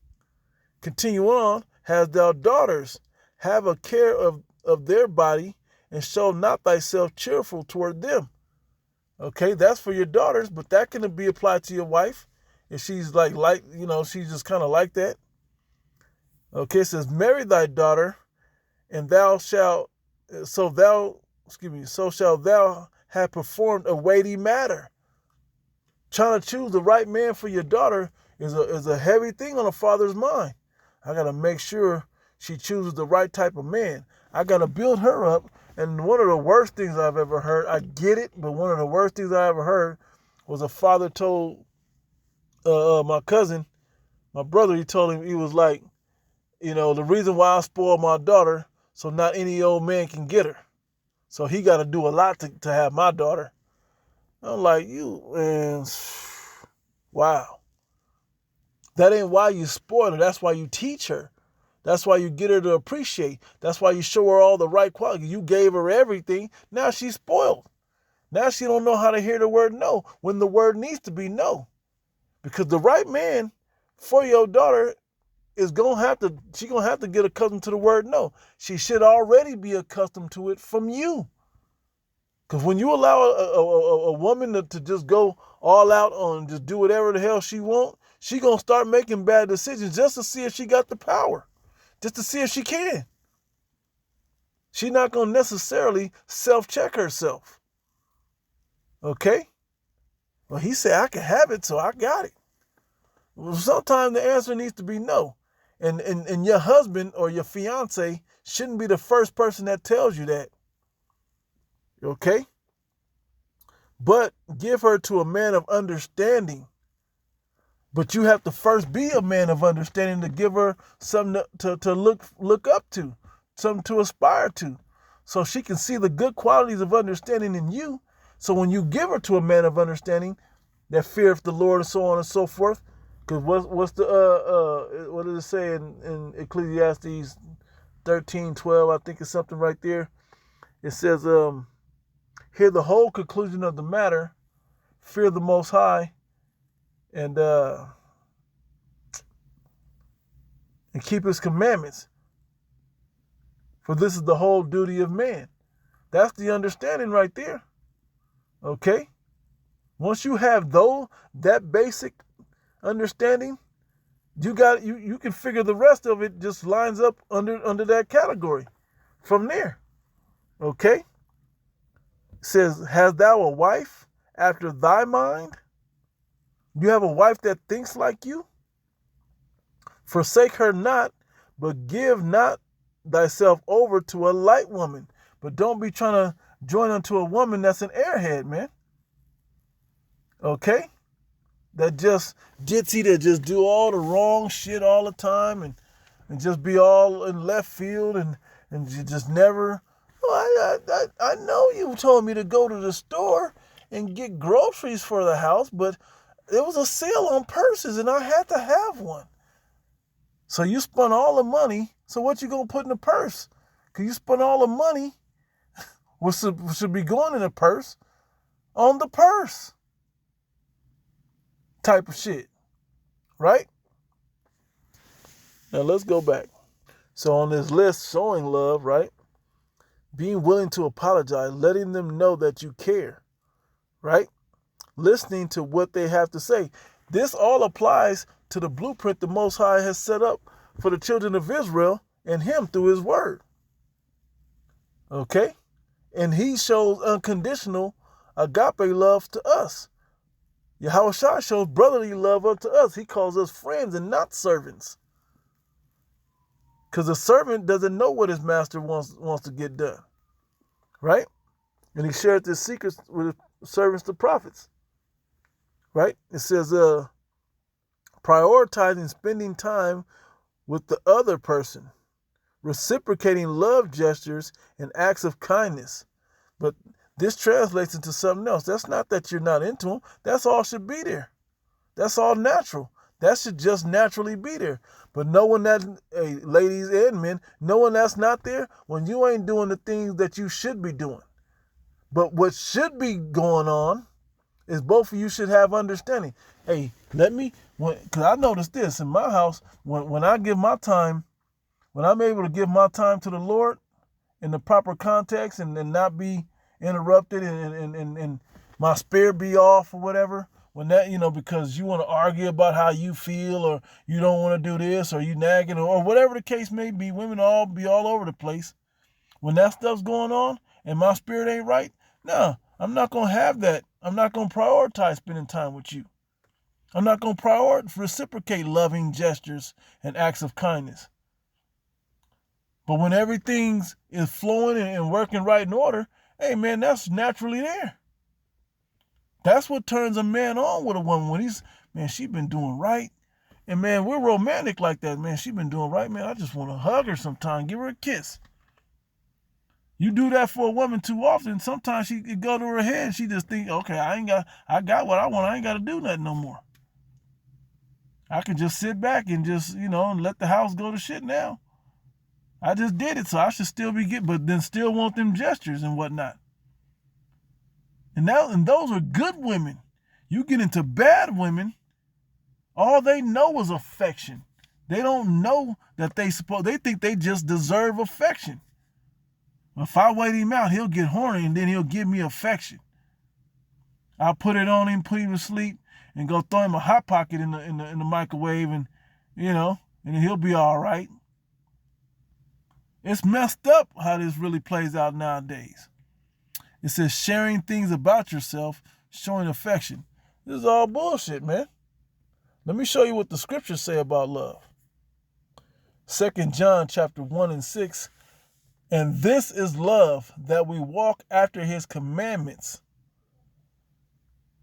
S1: Continue on. Has thou daughters, have a care of their body, and show not thyself cheerful toward them. Okay, that's for your daughters, but that can be applied to your wife if she's she's just kind of like that. Okay, it says, marry thy daughter, and so shall thou have performed a weighty matter. Trying to choose the right man for your daughter is a heavy thing on a father's mind. I got to make sure she chooses the right type of man. I got to build her up. And one of the worst things I've ever heard, I get it, but one of the worst things I ever heard was a father told my cousin, my brother, he told him, he was like, the reason why I spoiled my daughter, so not any old man can get her. So he got to do a lot to have my daughter. I'm like, man, wow. That ain't why you spoil her. That's why you teach her. That's why you get her to appreciate. That's why you show her all the right qualities. You gave her everything. Now she's spoiled. Now she don't know how to hear the word no when the word needs to be no. Because the right man for your daughter she's gonna have to get accustomed to the word no. She should already be accustomed to it from you. Because when you allow a woman to just go all out on just do whatever the hell she wants, she gonna start making bad decisions just to see if she got the power. Just to see if she can. She's not going to necessarily self-check herself. Okay? Well, he said, I can have it, so I got it. Well, sometimes the answer needs to be no. And your husband or your fiance shouldn't be the first person that tells you that. Okay? But give her to a man of understanding. But you have to first be a man of understanding to give her something to look up to, something to aspire to, so she can see the good qualities of understanding in you. So when you give her to a man of understanding, that feareth the Lord and so on and so forth, because what does it say in Ecclesiastes 13:12? I think it's something right there. It says, hear the whole conclusion of the matter, fear the Most High, and and keep his commandments. For this is the whole duty of man. That's the understanding right there. Okay? Once you have that basic understanding, you can figure the rest of it just lines up under that category from there. Okay? It says, hast thou a wife after thy mind? You have a wife that thinks like you? Forsake her not, but give not thyself over to a light woman. But don't be trying to join unto a woman that's an airhead, man. Okay? That just ditzy, that just do all the wrong shit all the time and just be all in left field and you just never. I know you told me to go to the store and get groceries for the house, but there was a sale on purses and I had to have one. So you spent all the money. So what you gonna put in the purse? Because you spent all the money, which should be going in the purse, on the purse. Type of shit. Right? Now let's go back. So on this list, showing love, right? Being willing to apologize, letting them know that you care. Right? Listening to what they have to say. This all applies to the blueprint the Most High has set up for the children of Israel and him through his word. Okay? And he shows unconditional agape love to us. Yahushua shows brotherly love unto us. He calls us friends and not servants. Because the servant doesn't know what his master wants to get done. Right? And he shared his secrets with his servants, the prophets. Right? It says, prioritizing spending time with the other person, reciprocating love gestures and acts of kindness. But this translates into something else. That's not that you're not into them. That's all should be there. That's all natural. That should just naturally be there. But knowing that, ladies and men, knowing that's not there when you ain't doing the things that you should be doing. But what should be going on is both of you should have understanding. Hey, because I noticed this in my house, when I give my time, when I'm able to give my time to the Lord in the proper context and not be interrupted and my spirit be off or whatever, when that, because you want to argue about how you feel or you don't want to do this or you nagging or whatever the case may be, women all be all over the place. When that stuff's going on and my spirit ain't right, no, I'm not going to have that. I'm not going to prioritize spending time with you. I'm not going to reciprocate loving gestures and acts of kindness. But when everything is flowing and working right in order, hey, man, that's naturally there. That's what turns a man on with a woman when she been doing right. And, man, we're romantic like that, man. She been doing right, man. I just want to hug her sometime, give her a kiss. You do that for a woman too often, sometimes she could go to her head and she just think, okay, I got what I want. I ain't got to do nothing no more. I can just sit back and just, and let the house go to shit now. I just did it, so I should still be but then still want them gestures and whatnot. And those are good women. You get into bad women, all they know is affection. They don't know that they think they just deserve affection. If I wait him out, he'll get horny and then he'll give me affection. I'll put it on him, put him to sleep, and go throw him a Hot Pocket in the microwave and he'll be all right. It's messed up how this really plays out nowadays. It says sharing things about yourself, showing affection. This is all bullshit, man. Let me show you what the scriptures say about love. 2 John chapter 1 and 6. And this is love, that we walk after his commandments,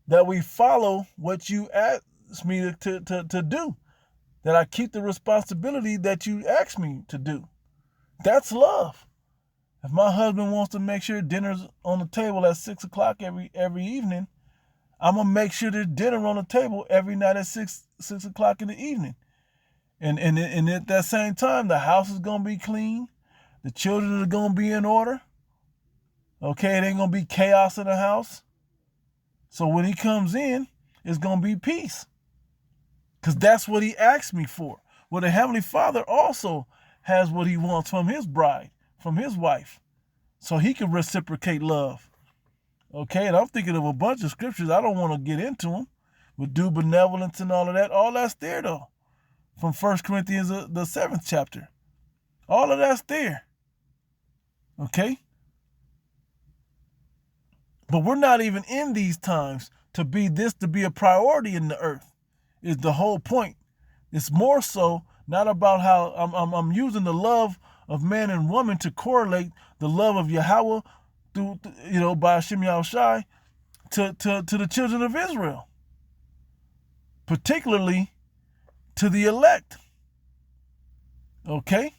S1: that we follow what you ask me to do, that I keep the responsibility that you ask me to do. That's love. If my husband wants to make sure dinner's on the table at 6 o'clock every evening, I'm going to make sure there's dinner on the table every night at 6 o'clock in the evening. And at that same time, the house is going to be clean. The children are going to be in order. Okay, it ain't going to be chaos in the house. So when he comes in, it's going to be peace. Because that's what he asked me for. Well, the Heavenly Father also has what he wants from his bride, from his wife, so he can reciprocate love. Okay, and I'm thinking of a bunch of scriptures. I don't want to get into them, but do benevolence and all of that. All that's there, though, from 1 Corinthians, the 7th chapter. All of that's there. Okay? But we're not even in these times to be a priority in the earth, is the whole point. It's more so not about how I'm using the love of man and woman to correlate the love of Yahweh through, by Hashem Yahushai to the children of Israel, particularly to the elect. Okay?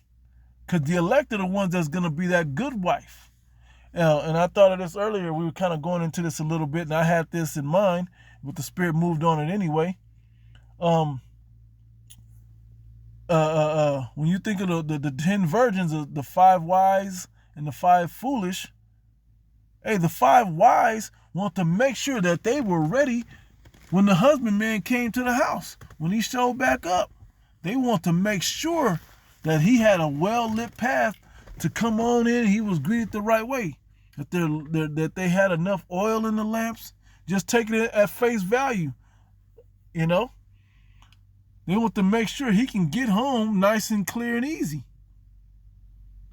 S1: Because the elect are the ones that's going to be that good wife. And I thought of this earlier. We were kind of going into this a little bit, and I had this in mind, but the Spirit moved on it anyway. When you think of the 10 virgins, the 5 wise and the 5 foolish, hey, the 5 wise want to make sure that they were ready when the husbandman came to the house, when he showed back up. They want to make sure that he had a well-lit path to come on in. He was greeted the right way. That they had enough oil in the lamps. Just taking it at face value. They want to make sure he can get home nice and clear and easy.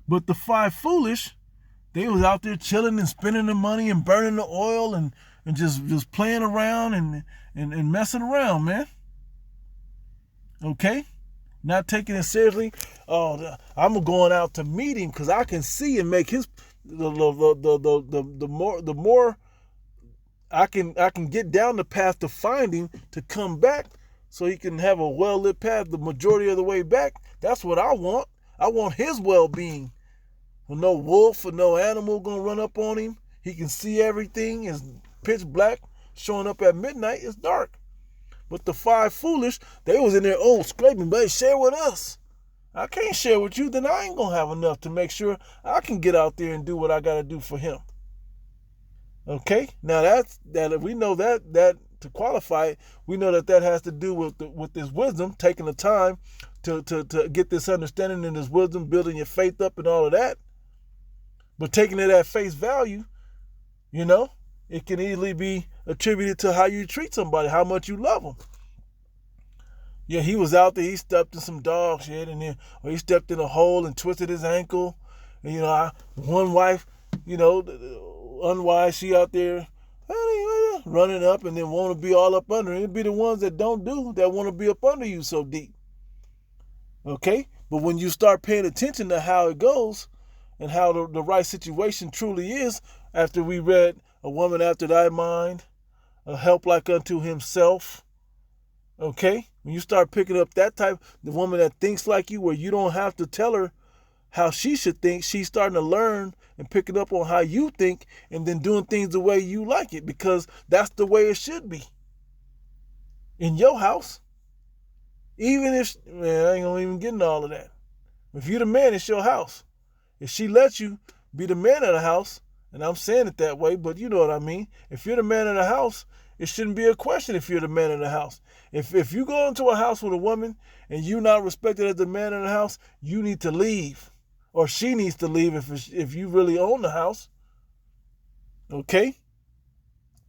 S1: But the 5 foolish, they was out there chilling and spending the money and burning the oil and just playing around and messing around, man. Okay? Not taking it seriously. Oh, I'm going out to meet him because I can see and make his the more I can get down the path to find him, to come back so he can have a well-lit path the majority of the way back. That's what I want. I want his well-being. With no wolf or no animal gonna run up on him. He can see everything. It's pitch black. Showing up at midnight, it's dark. But the 5 foolish, they was in there, scraping, but share with us. I can't share with you, then I ain't gonna have enough to make sure I can get out there and do what I gotta do for him. Okay? Now that we know that to qualify it, we know that has to do with this wisdom, taking the time to get this understanding and this wisdom, building your faith up and all of that. But taking it at face value, it can easily be attributed to how you treat somebody, how much you love them. Yeah, he was out there, he stepped in some dog shit, or he stepped in a hole and twisted his ankle. And, one wife, unwise, she out there running up and then want to be all up under. It'd be the ones that don't do, that want to be up under you so deep. Okay? But when you start paying attention to how it goes and how the right situation truly is, after we read a woman after thy mind, a help like unto himself. Okay? When you start picking up that type, the woman that thinks like you, where you don't have to tell her how she should think, she's starting to learn and picking up on how you think and then doing things the way you like it, because that's the way it should be. In your house. Even if, I ain't gonna even get into all of that. If you're the man, it's your house. If she lets you be the man of the house, and I'm saying it that way, but you know what I mean. If you're the man of the house, it shouldn't be a question if you're the man of the house. If you go into a house with a woman and you're not respected as the man of the house, you need to leave. Or she needs to leave if you really own the house. Okay?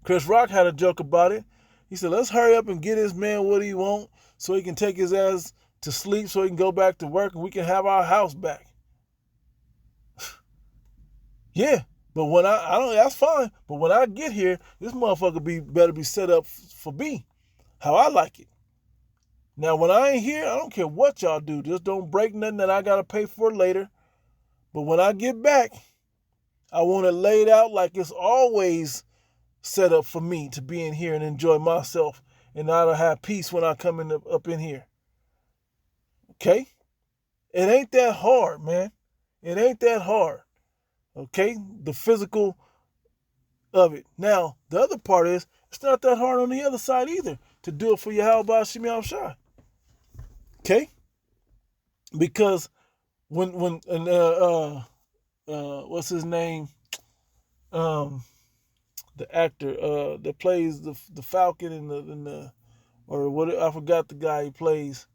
S1: Chris Rock had a joke about it. He said, let's hurry up and get this man what he wants so he can take his ass to sleep so he can go back to work and we can have our house back. Yeah. But when I don't, that's fine. But when I get here, this motherfucker better be set up for me, how I like it. Now, when I ain't here, I don't care what y'all do. Just don't break nothing that I gotta pay for later. But when I get back, I want it laid out like it's always set up for me to be in here and enjoy myself, and I'll have peace when I come up in here. Okay? It ain't that hard, man. It ain't that hard. Okay? The physical of it. Now, the other part is, it's not that hard on the other side either to do it for Yahweh Hashem Yahushai. Okay? Because when what's his name? The actor that plays the Falcon in the or what, I forgot the guy he plays.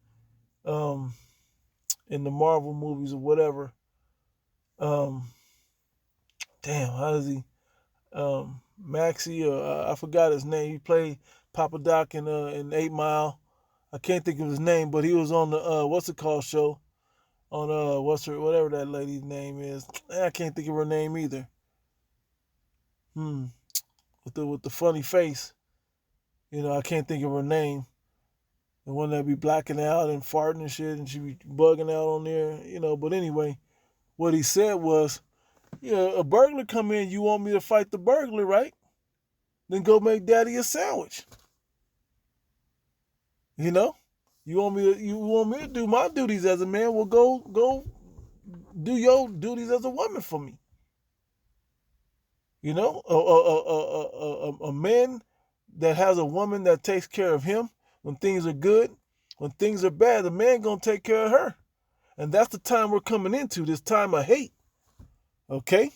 S1: in the Marvel movies or whatever. Um, Damn, how does he? Maxie, or I forgot his name. He played Papa Doc in 8 Mile. I can't think of his name, but he was on the what's it called show on whatever that lady's name is. I can't think of her name either. Hmm. With the funny face, I can't think of her name. The one that be blacking out and farting and shit, and she be bugging out on there. But anyway, what he said was, a burglar come in. You want me to fight the burglar, right? Then go make daddy a sandwich. You know, you want me to do my duties as a man. Well, go do your duties as a woman for me. A man that has a woman that takes care of him when things are good, when things are bad, the man gonna take care of her, and that's the time we're coming into, this time of hate. Okay,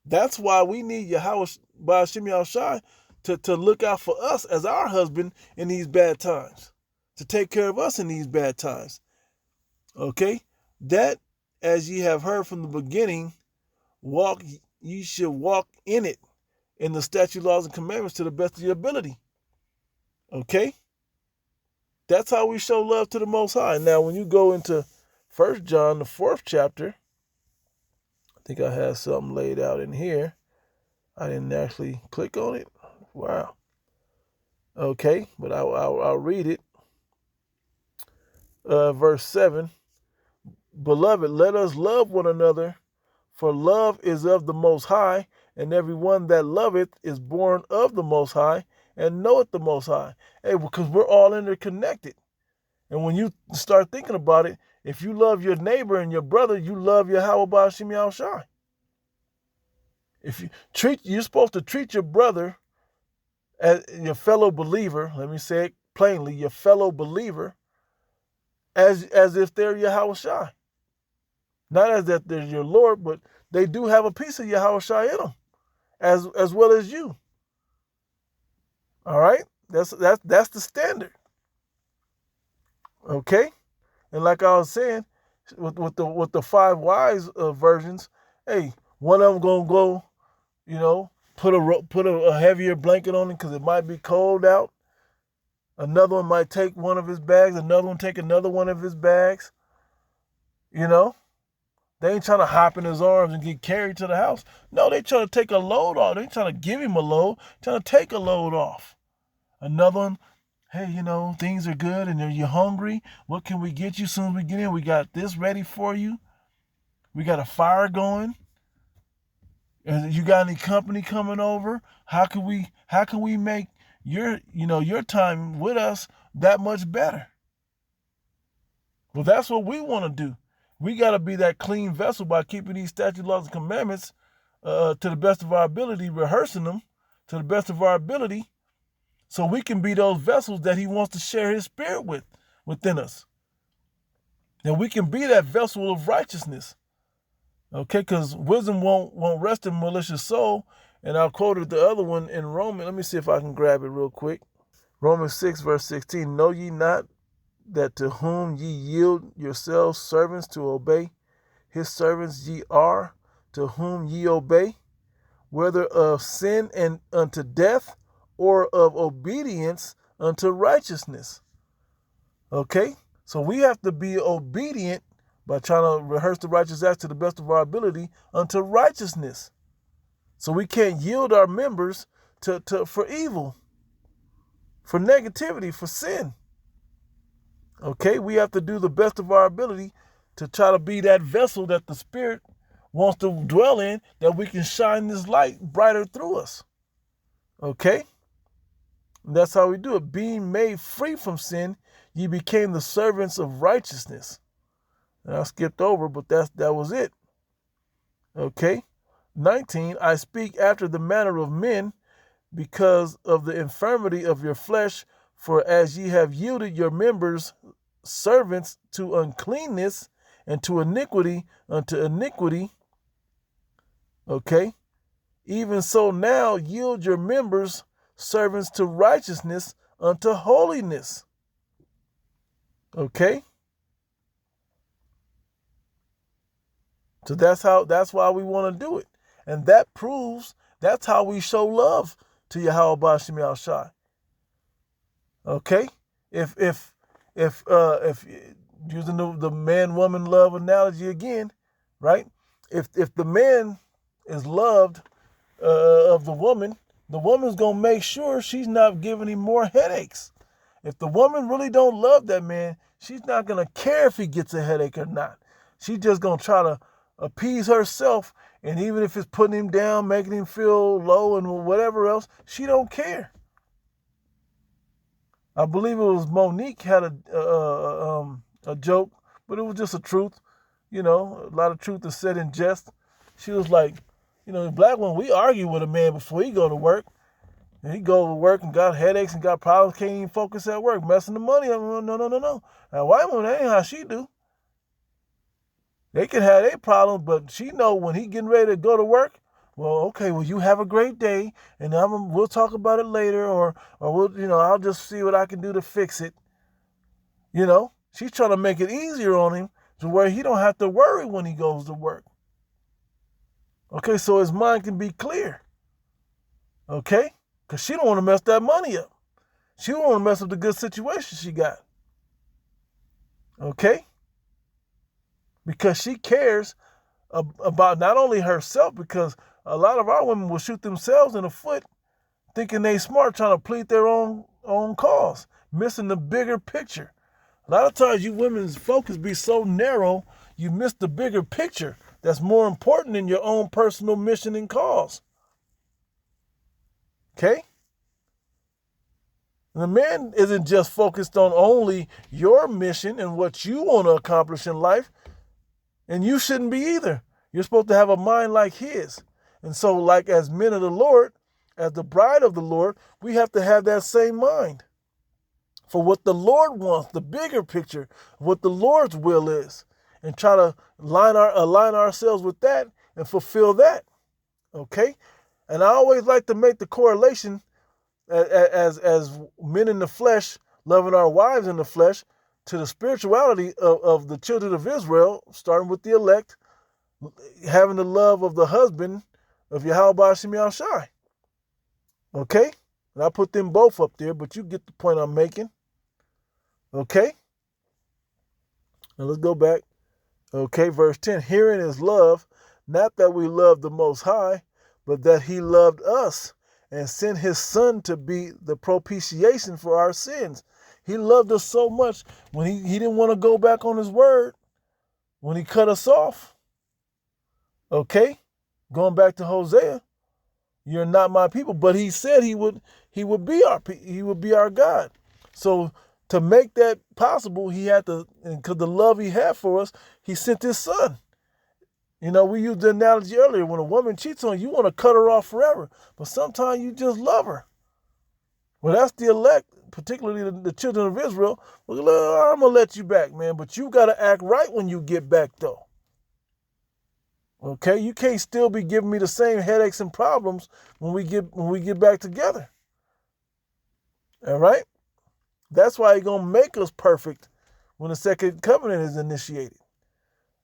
S1: that's why we need Yahweh Ba'ashim Yahushai to look out for us as our husband in these bad times, to take care of us in these bad times. Okay, that, as ye have heard from the beginning, ye should walk in it, in the statute, laws, and commandments to the best of your ability. Okay, that's how we show love to the Most High. Now, when you go into 1 John, the 4th chapter, I think I have something laid out in here. I didn't actually click on it. Wow. Okay, but I'll read it. Verse 7. Beloved, let us love one another, for love is of the Most High, and everyone that loveth is born of the Most High, and knoweth the Most High. Hey, because we're all interconnected. And when you start thinking about it, if you love your neighbor and your brother, you love Yahweh Ba'ashim Yahushai. You're supposed to treat your brother as your fellow believer, let me say it plainly, your fellow believer, as if they're Yahushai. Not as that they're your Lord, but they do have a piece of Yahushai in them, as well as you. All right? That's the standard. Okay? And like I was saying, with the 5 wise versions, hey, one of them gonna go, put a heavier blanket on him because it might be cold out. Another one might take one of his bags. Another one take another one of his bags. They ain't trying to hop in his arms and get carried to the house. No, they trying to take a load off. They ain't trying to give him a load. Trying to take a load off. Another one, hey, things are good and you're hungry. What can we get you as soon as we get in? We got this ready for you. We got a fire going. And you got any company coming over? How can we make your time with us that much better? Well, that's what we want to do. We got to be that clean vessel by keeping these statutes, laws, and commandments to the best of our ability, rehearsing them to the best of our ability, so we can be those vessels that he wants to share his spirit within us. And we can be that vessel of righteousness. Okay, because wisdom won't rest in malicious soul. And I'll quote it the other one in Romans. Let me see if I can grab it real quick. Romans 6, verse 16. Know ye not that to whom ye yield yourselves servants to obey, his servants ye are, to whom ye obey, whether of sin and unto death, or of obedience unto righteousness. Okay? So we have to be obedient by trying to rehearse the righteous acts to the best of our ability unto righteousness. So we can't yield our members for evil, for negativity, for sin. Okay? We have to do the best of our ability to try to be that vessel that the Spirit wants to dwell in, that we can shine this light brighter through us. Okay? And that's how we do it. Being made free from sin, ye became the servants of righteousness. And I skipped over, but that was it. Okay? 19, I speak after the manner of men, because of the infirmity of your flesh, for as ye have yielded your members servants to uncleanness, and to iniquity unto iniquity, okay, even so now yield your members servants to righteousness unto holiness. Okay? So that's why we want to do it. And that's how we show love to Yahweh Shem Shai. Okay? If using the man-woman love analogy again, right? If the man is loved of the woman's gonna make sure she's not giving him more headaches. If the woman really don't love that man, she's not gonna care if he gets a headache or not. She's just gonna try to appease herself, and even if it's putting him down, making him feel low and whatever else, she don't care. I believe it was Monique had a joke, but it was just a truth. A lot of truth is said in jest. She was like, black women, we argue with a man before he go to work. And he go to work and got headaches and got problems, can't even focus at work, messing the money up. No. Now, white women, that ain't how she do. They can have their problems, but she know when he getting ready to go to work, well, okay, well, you have a great day, and we'll talk about it later, or we'll, I'll just see what I can do to fix it. She's trying to make it easier on him to where he don't have to worry when he goes to work. Okay, so his mind can be clear. Okay? Because she don't want to mess that money up. She don't want to mess up the good situation she got. Okay? Because she cares about not only herself, because a lot of our women will shoot themselves in the foot thinking they smart, trying to plead their own cause, missing the bigger picture. A lot of times you women's focus be so narrow, you miss the bigger picture that's more important than your own personal mission and cause. Okay? And the man isn't just focused on only your mission and what you want to accomplish in life, and you shouldn't be either. You're supposed to have a mind like his. And so, like as men of the Lord, as the bride of the Lord, we have to have that same mind for what the Lord wants, the bigger picture, what the Lord's will is, and try to align ourselves with that and fulfill that. Okay? And I always like to make the correlation as men in the flesh, loving our wives in the flesh, to the spirituality of the children of Israel, starting with the elect, having the love of the husband of Yahweh Shem Shai. Okay? And I put them both up there, but you get the point I'm making. Okay? Now let's go back. Okay, verse 10. Herein is love, not that we love the Most High, but that he loved us and sent his son to be the propitiation for our sins. He loved us so much when he didn't want to go back on his word, when he cut us off. Okay? Going back to Hosea, you're not my people, but he said he would be our God. So to make that possible, he had to, because the love he had for us, he sent his son. We used the analogy earlier. When a woman cheats on you, you want to cut her off forever. But sometimes you just love her. Well, that's the elect, particularly the children of Israel. Well, I'm going to let you back, man. But you got to act right when you get back, though. Okay? You can't still be giving me the same headaches and problems when we get back together. All right? That's why he's going to make us perfect when the second covenant is initiated.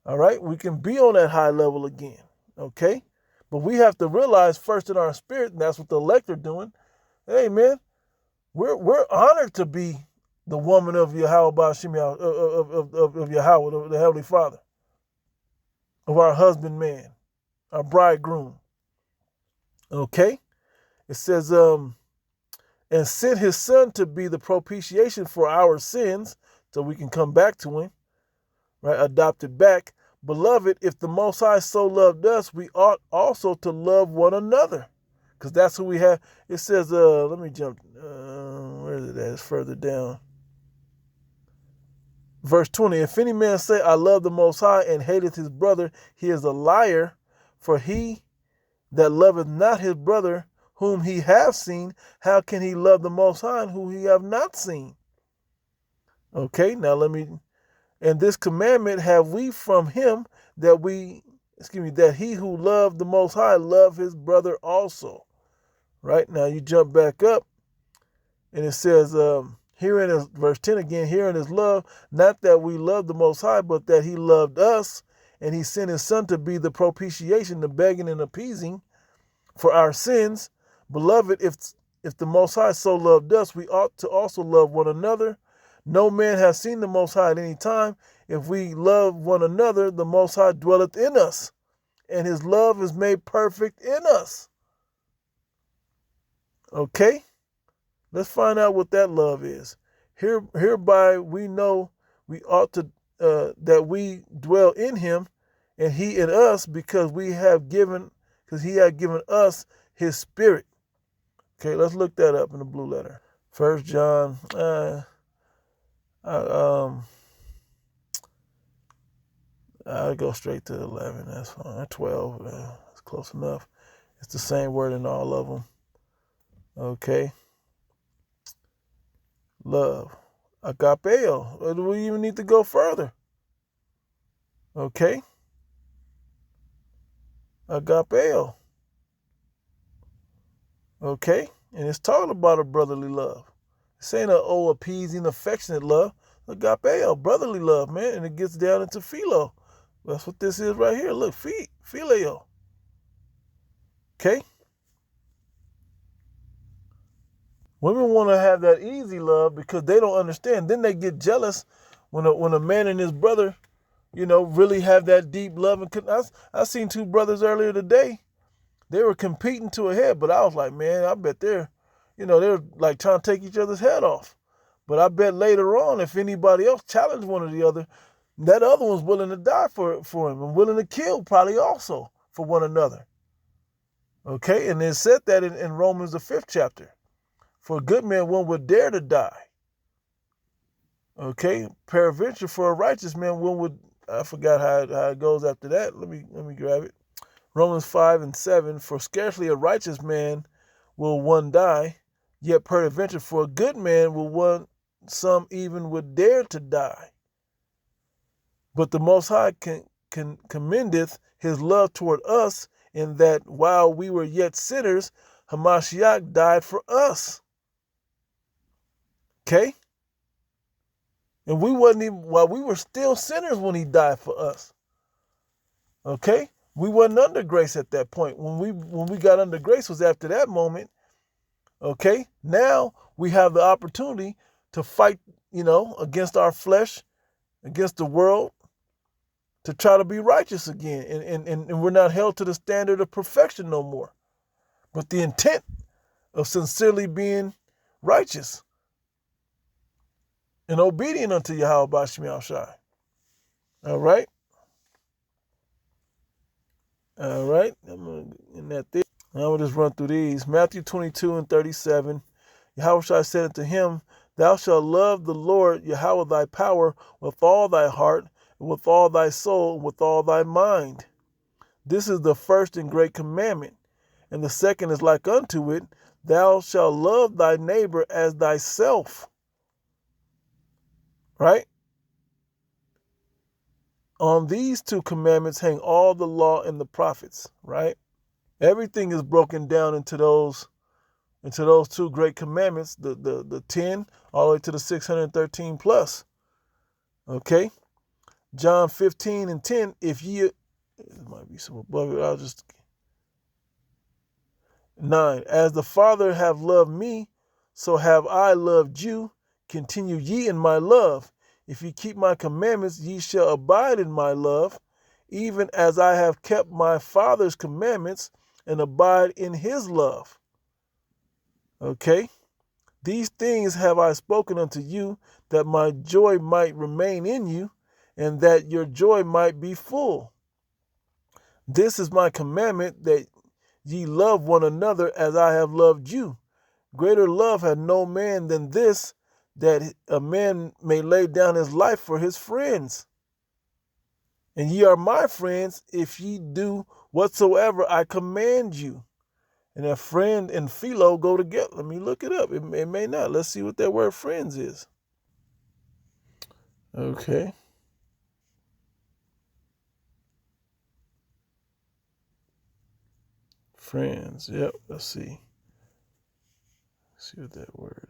S1: All right? We can be on that high level again. Okay? But we have to realize first in our spirit, and that's what the elect are doing. Hey, man, we're honored to be the woman of Yahweh Shem of Yahweh, the Heavenly Father, of our husband man, our bridegroom. Okay? It says, and sent his son to be the propitiation for our sins, so we can come back to him, right? Adopted back. Beloved, if the Most High so loved us, we ought also to love one another, because that's who we have. It says, let me jump. Where is it at? It's further down. Verse 20, if any man say, I love the Most High, and hateth his brother, he is a liar. For he that loveth not his brother whom he hath seen, how can he love the Most High whom he have not seen? Okay, now and this commandment have we from him, that he who loved the Most High love his brother also. Right, now you jump back up, and it says, herein is, verse 10 again, herein is love, not that we love the Most High, but that he loved us and he sent his son to be the propitiation, the begging and appeasing for our sins. Beloved, if the Most High so loved us, we ought to also love one another. No man has seen the Most High at any time. If we love one another, the Most High dwelleth in us, and his love is made perfect in us. Okay? Let's find out what that love is. Hereby we know we ought to that we dwell in him, and he in us, because he had given us his spirit. Okay, let's look that up in the blue letter. 1 John. I'll go straight to 11. That's fine. 12. It's close enough. It's the same word in all of them. Okay. Love. Agapeo. Do we even need to go further? Okay. Agapeo. Okay. And it's talking about a brotherly love. This ain't a appeasing, affectionate love. Agapeo, brotherly love, man. And it gets down into philo. That's what this is right here. Look, phileo. Okay? Women want to have that easy love because they don't understand. Then they get jealous when a man and his brother, really have that deep love. And I seen two brothers earlier today. They were competing to a head, but I was like, man, I bet they're like trying to take each other's head off. But I bet later on, if anybody else challenged one or the other, that other one's willing to die for him and willing to kill probably also for one another. Okay, and it said that in Romans the 5th chapter. For a good man, one would dare to die. Okay, peradventure for a righteous man, one would. I forgot how it goes after that. Let me grab it. Romans 5:7. For scarcely a righteous man will one die, yet peradventure for a good man will some even would dare to die. But the Most High commendeth his love toward us, in that while we were yet sinners, Hamashiach died for us. Okay? And we wasn't even, while we were still sinners when he died for us. Okay? We wasn't under grace at that point. When we got under grace was after that moment. Okay? Now we have the opportunity to fight, against our flesh, against the world, to try to be righteous again. And we're not held to the standard of perfection no more. But the intent of sincerely being righteous and obedient unto Yahweh Bashim Yahushai. All right? All right. I'm going to just run through these. Matthew 22:37. Yahushua said unto him, Thou shalt love the Lord Yahweh thy power with all thy heart, and with all thy soul, and with all thy mind. This is the first and great commandment. And the second is like unto it, Thou shalt love thy neighbor as thyself. Right? On these two commandments hang all the law and the prophets, right? Everything is broken down into those two great commandments, the 10 all the way to the 613 plus. Okay? John 15:10, if ye, it might be some above it, I'll just 9. As the Father have loved me, so have I loved you. Continue ye in my love. If ye keep my commandments, ye shall abide in my love, even as I have kept my Father's commandments and abide in his love. Okay? These things have I spoken unto you, that my joy might remain in you, and that your joy might be full. This is my commandment, that ye love one another as I have loved you. Greater love had no man than this, that a man may lay down his life for his friends. And ye are my friends if ye do whatsoever I command you. And a friend and philo go together. Let me look it up. It may not. Let's see what that word friends is. Okay. Friends. Yep. Let's see. Let's see what that word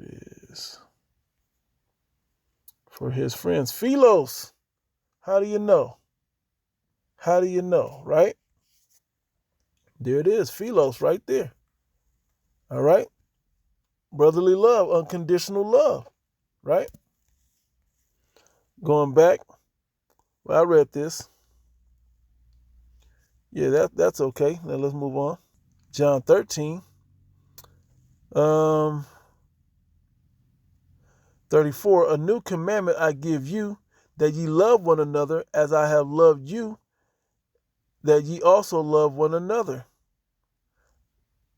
S1: is. For his friends. Philos. How do you know? How do you know, right? There it is, philos right there. All right? Brotherly love, unconditional love, right? Going back, well, I read this. Yeah, that's okay. Now let's move on. John 13, um, 34. A new commandment I give you, that ye love one another as I have loved you, that ye also love one another.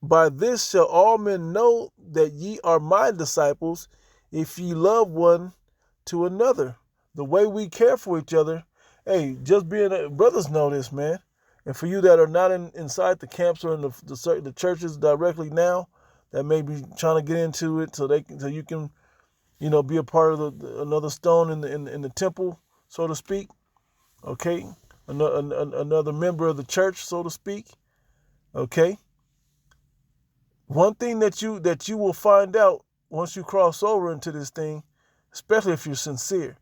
S1: By this shall all men know that ye are my disciples, if ye love one to another. The way we care for each other, hey, just being brothers know this, man. And for you that are not inside the camps or in the churches directly now, that may be trying to get into it, so you can be a part of another stone in the temple, so to speak. Okay, another member of the church, so to speak. Okay. One thing that you will find out once you cross over into this thing, especially if you're sincere,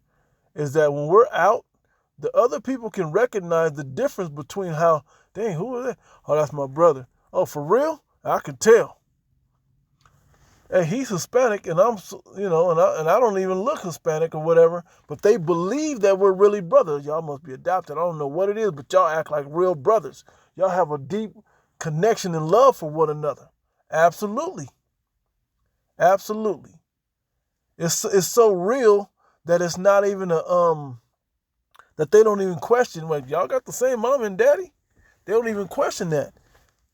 S1: is that when we're out, the other people can recognize the difference between how, dang, who is that? Oh, that's my brother. Oh, for real? I can tell. And he's Hispanic, and I'm, and I don't even look Hispanic or whatever, but they believe that we're really brothers. Y'all must be adopted. I don't know what it is, but y'all act like real brothers. Y'all have a deep connection and love for one another. Absolutely. Absolutely. It's so real that it's not even that they don't even question, like, y'all got the same mom and daddy? They don't even question that.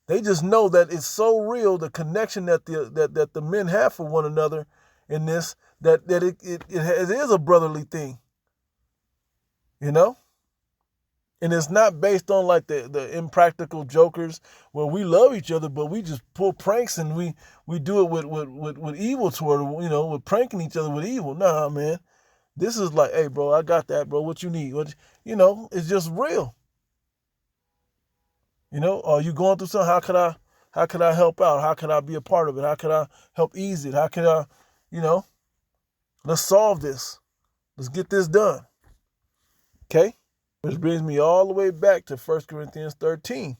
S1: They just know that it's so real, the connection that the men have for one another in this, that it is a brotherly thing. You know? And it's not based on like the impractical jokers where we love each other, but we just pull pranks and we do it with evil toward, with pranking each other with evil. Nah, man. This is like, hey, bro, I got that, bro. What you need? It's just real. Are you going through something? How can I help out? How can I be a part of it? How can I help ease it? How can I, let's solve this. Let's get this done. Okay? Which brings me all the way back to 1 Corinthians 13.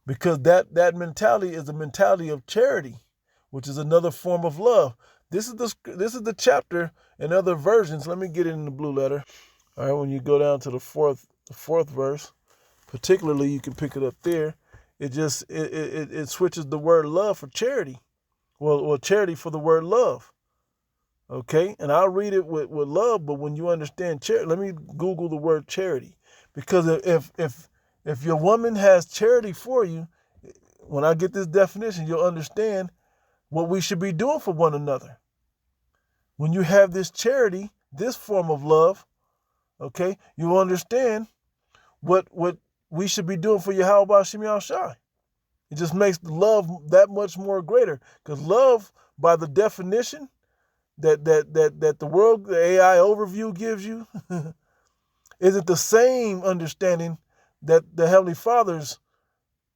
S1: Because that mentality is a mentality of charity, which is another form of love. This is the chapter in other versions. Let me get it in the blue letter. All right, when you go down to the fourth verse, particularly, you can pick it up there. It switches the word love for charity. Well, charity for the word love. Okay, and I'll read it with love, but when you understand charity, let me Google the word charity, because if your woman has charity for you, when I get this definition, you'll understand what we should be doing for one another. When you have this charity, this form of love, okay, you'll understand what we should be doing for Yahweh Shem Shai. It just makes love that much more greater, because love, by the definition that the world, the AI overview gives you, isn't the same understanding that the Heavenly Father's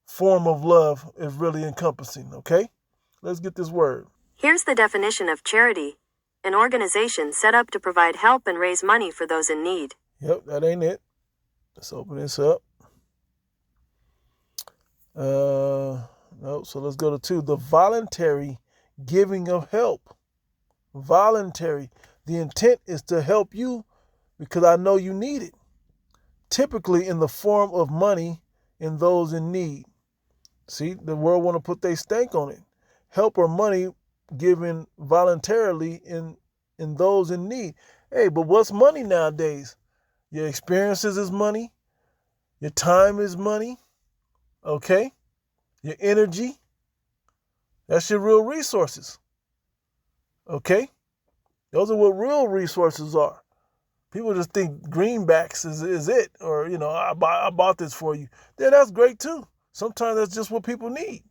S1: form of love is really encompassing. Okay, let's get this word.
S2: Here's the definition of charity: an organization set up to provide help and raise money for those in need.
S1: Yep, that ain't it. Let's open this up. No, so let's go to 2. The voluntary giving of help. Voluntary. The intent is to help you because I know you need it. Typically in the form of money in those in need. See, the world want to put their stank on it. Help or money given voluntarily in those in need. Hey, but what's money nowadays? Your experiences is money. Your time is money. Okay? Your energy. That's your real resources. Okay? Those are what real resources are. People just think greenbacks is it. Or, I bought this for you. Yeah, that's great too. Sometimes that's just what people need.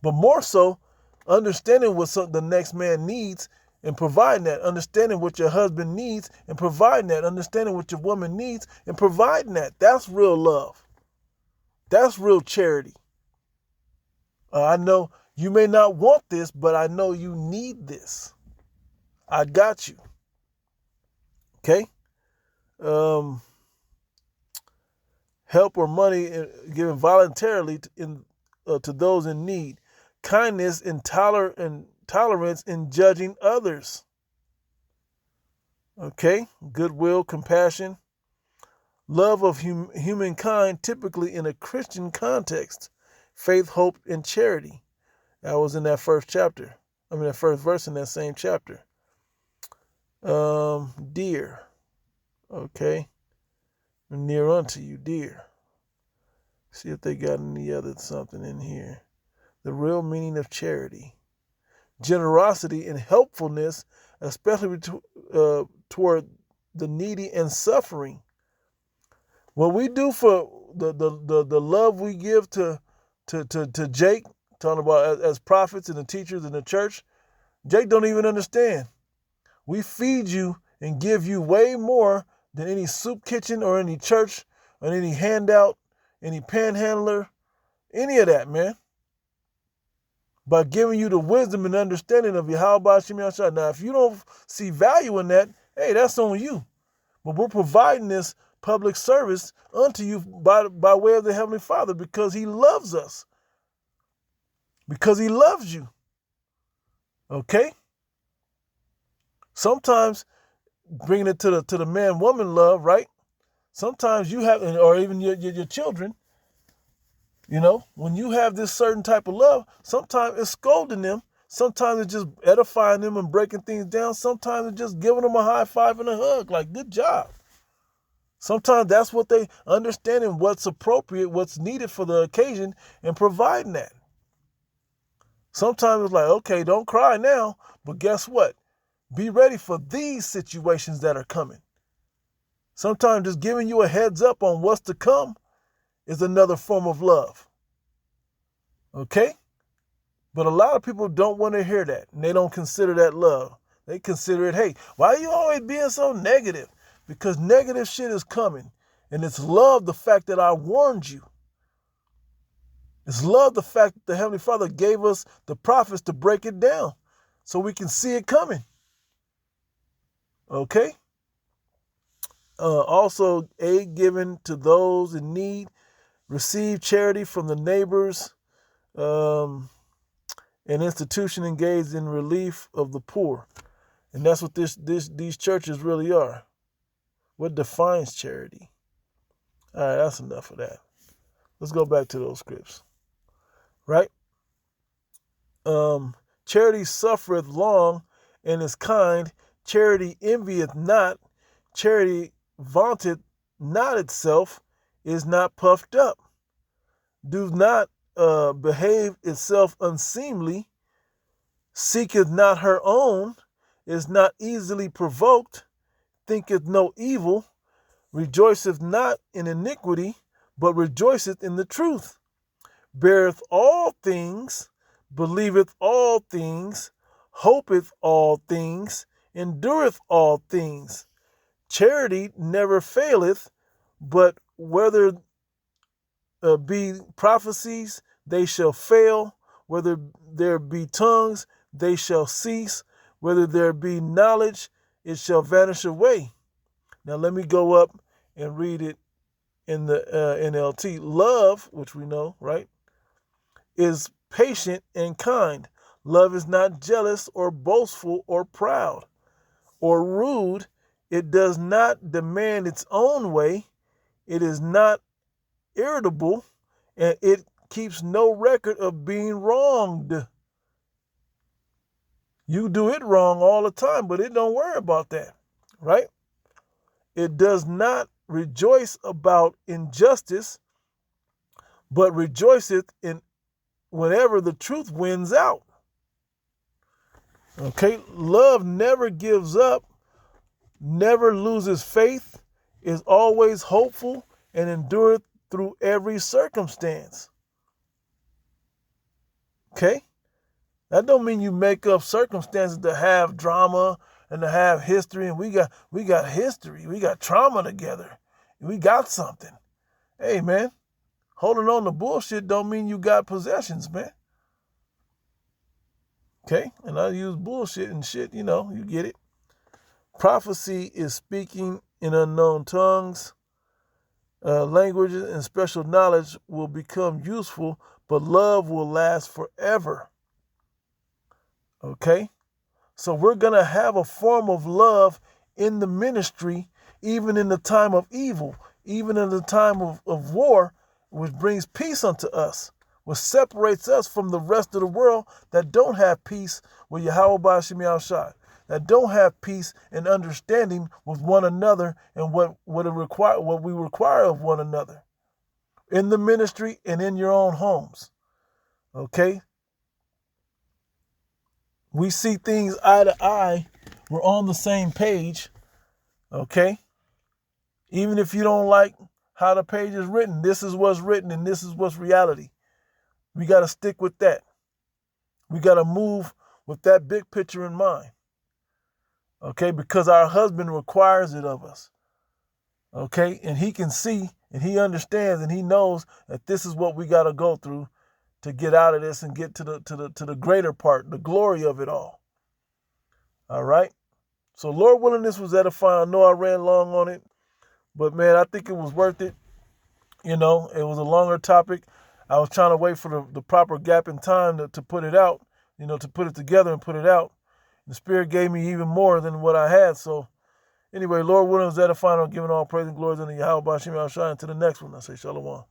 S1: But more so, understanding what the next man needs and providing that. Understanding what your husband needs and providing that. Understanding what your woman needs and providing that. That's real love. That's real charity. I know you may not want this, but I know you need this. I got you. Okay? help or money given voluntarily to those in need, kindness and tolerance in judging others. Okay, goodwill, compassion, love of humankind, typically in a Christian context, faith, hope, and charity. That was in that first chapter. That first verse in that same chapter. Dear. Okay. Near unto you, dear. See if they got any other something in here. The real meaning of charity. Generosity and helpfulness, especially toward the needy and suffering. What we do for the love we give to Jake, talking about as prophets and the teachers in the church, Jake don't even understand. We feed you and give you way more than any soup kitchen or any church or any handout, any panhandler, any of that, man. By giving you the wisdom and understanding of Yahweh Shem Yahshua. Now, if you don't see value in that, hey, that's on you. But we're providing this public service unto you by way of the Heavenly Father because He loves us. Because He loves you. Okay? Sometimes bringing it to the man-woman love, right? Sometimes you have, or even your children, when you have this certain type of love, sometimes it's scolding them. Sometimes it's just edifying them and breaking things down. Sometimes it's just giving them a high five and a hug, like, good job. Sometimes that's what they understanding what's appropriate, what's needed for the occasion, and providing that. Sometimes it's like, okay, don't cry now, but guess what? Be ready for these situations that are coming. Sometimes just giving you a heads up on what's to come is another form of love. Okay? But a lot of people don't want to hear that, and they don't consider that love. They consider it, hey, why are you always being so negative? Because negative shit is coming. And it's love the fact that I warned you. It's love the fact that the Heavenly Father gave us the prophets to break it down so we can see it coming. Okay? Also, aid given to those in need, receive charity from the neighbors, an institution engaged in relief of the poor. And that's what these churches really are. What defines charity? All right, that's enough of that. Let's go back to those scripts. Right? Charity suffereth long and is kind. Charity envieth not. Charity vaunteth not itself, is not puffed up, doth not behave itself unseemly, seeketh not her own, is not easily provoked, thinketh no evil, rejoiceth not in iniquity, but rejoiceth in the truth, beareth all things, believeth all things, hopeth all things, endureth all things. Charity never faileth, but whether be prophecies, they shall fail. Whether there be tongues, they shall cease. Whether there be knowledge, it shall vanish away. Now let me go up and read it in the NLT. Love, which we know, right, is patient and kind. Love is not jealous or boastful or proud or rude. It does not demand its own way. It is not irritable, and it keeps no record of being wronged. You do it wrong all the time, but it don't worry about that, right? It does not rejoice about injustice, but rejoiceth in whenever the truth wins out. Okay, love never gives up, never loses faith, is always hopeful, and endureth through every circumstance. Okay? That don't mean you make up circumstances to have drama and to have history, and we got history, we got trauma together, we got something. Hey man, holding on to bullshit don't mean you got possessions, man. Okay? And I use bullshit and shit, you get it. Prophecy is speaking in unknown tongues. languages and special knowledge will become useful, but love will last forever. Okay? So we're going to have a form of love in the ministry, even in the time of evil, even in the time of war, which brings peace unto us, which separates us from the rest of the world that don't have peace with Yahweh Ba'Shem Yahushua, that don't have peace and understanding with one another and what we require of one another in the ministry and in your own homes. Okay? We see things eye to eye. We're on the same page. Okay? Even if you don't like how the page is written, this is what's written and this is what's reality. We got to stick with that. We got to move with that big picture in mind. Okay? Because our husband requires it of us. Okay? And he can see and he understands and he knows that this is what we got to go through to get out of this and get to the greater part, the glory of it all. All right? So Lord willing, this was edifying. I know I ran long on it, but man, I think it was worth it. You know, it was a longer topic. I was trying to wait for the proper gap in time to put it out, you know, to put it together and put it out. The Spirit gave me even more than what I had. So anyway, Lord willing, was edifying. I'm giving all praise and glory unto Yahweh Ba'Shem Yahushua. Until the next one, I say shalom.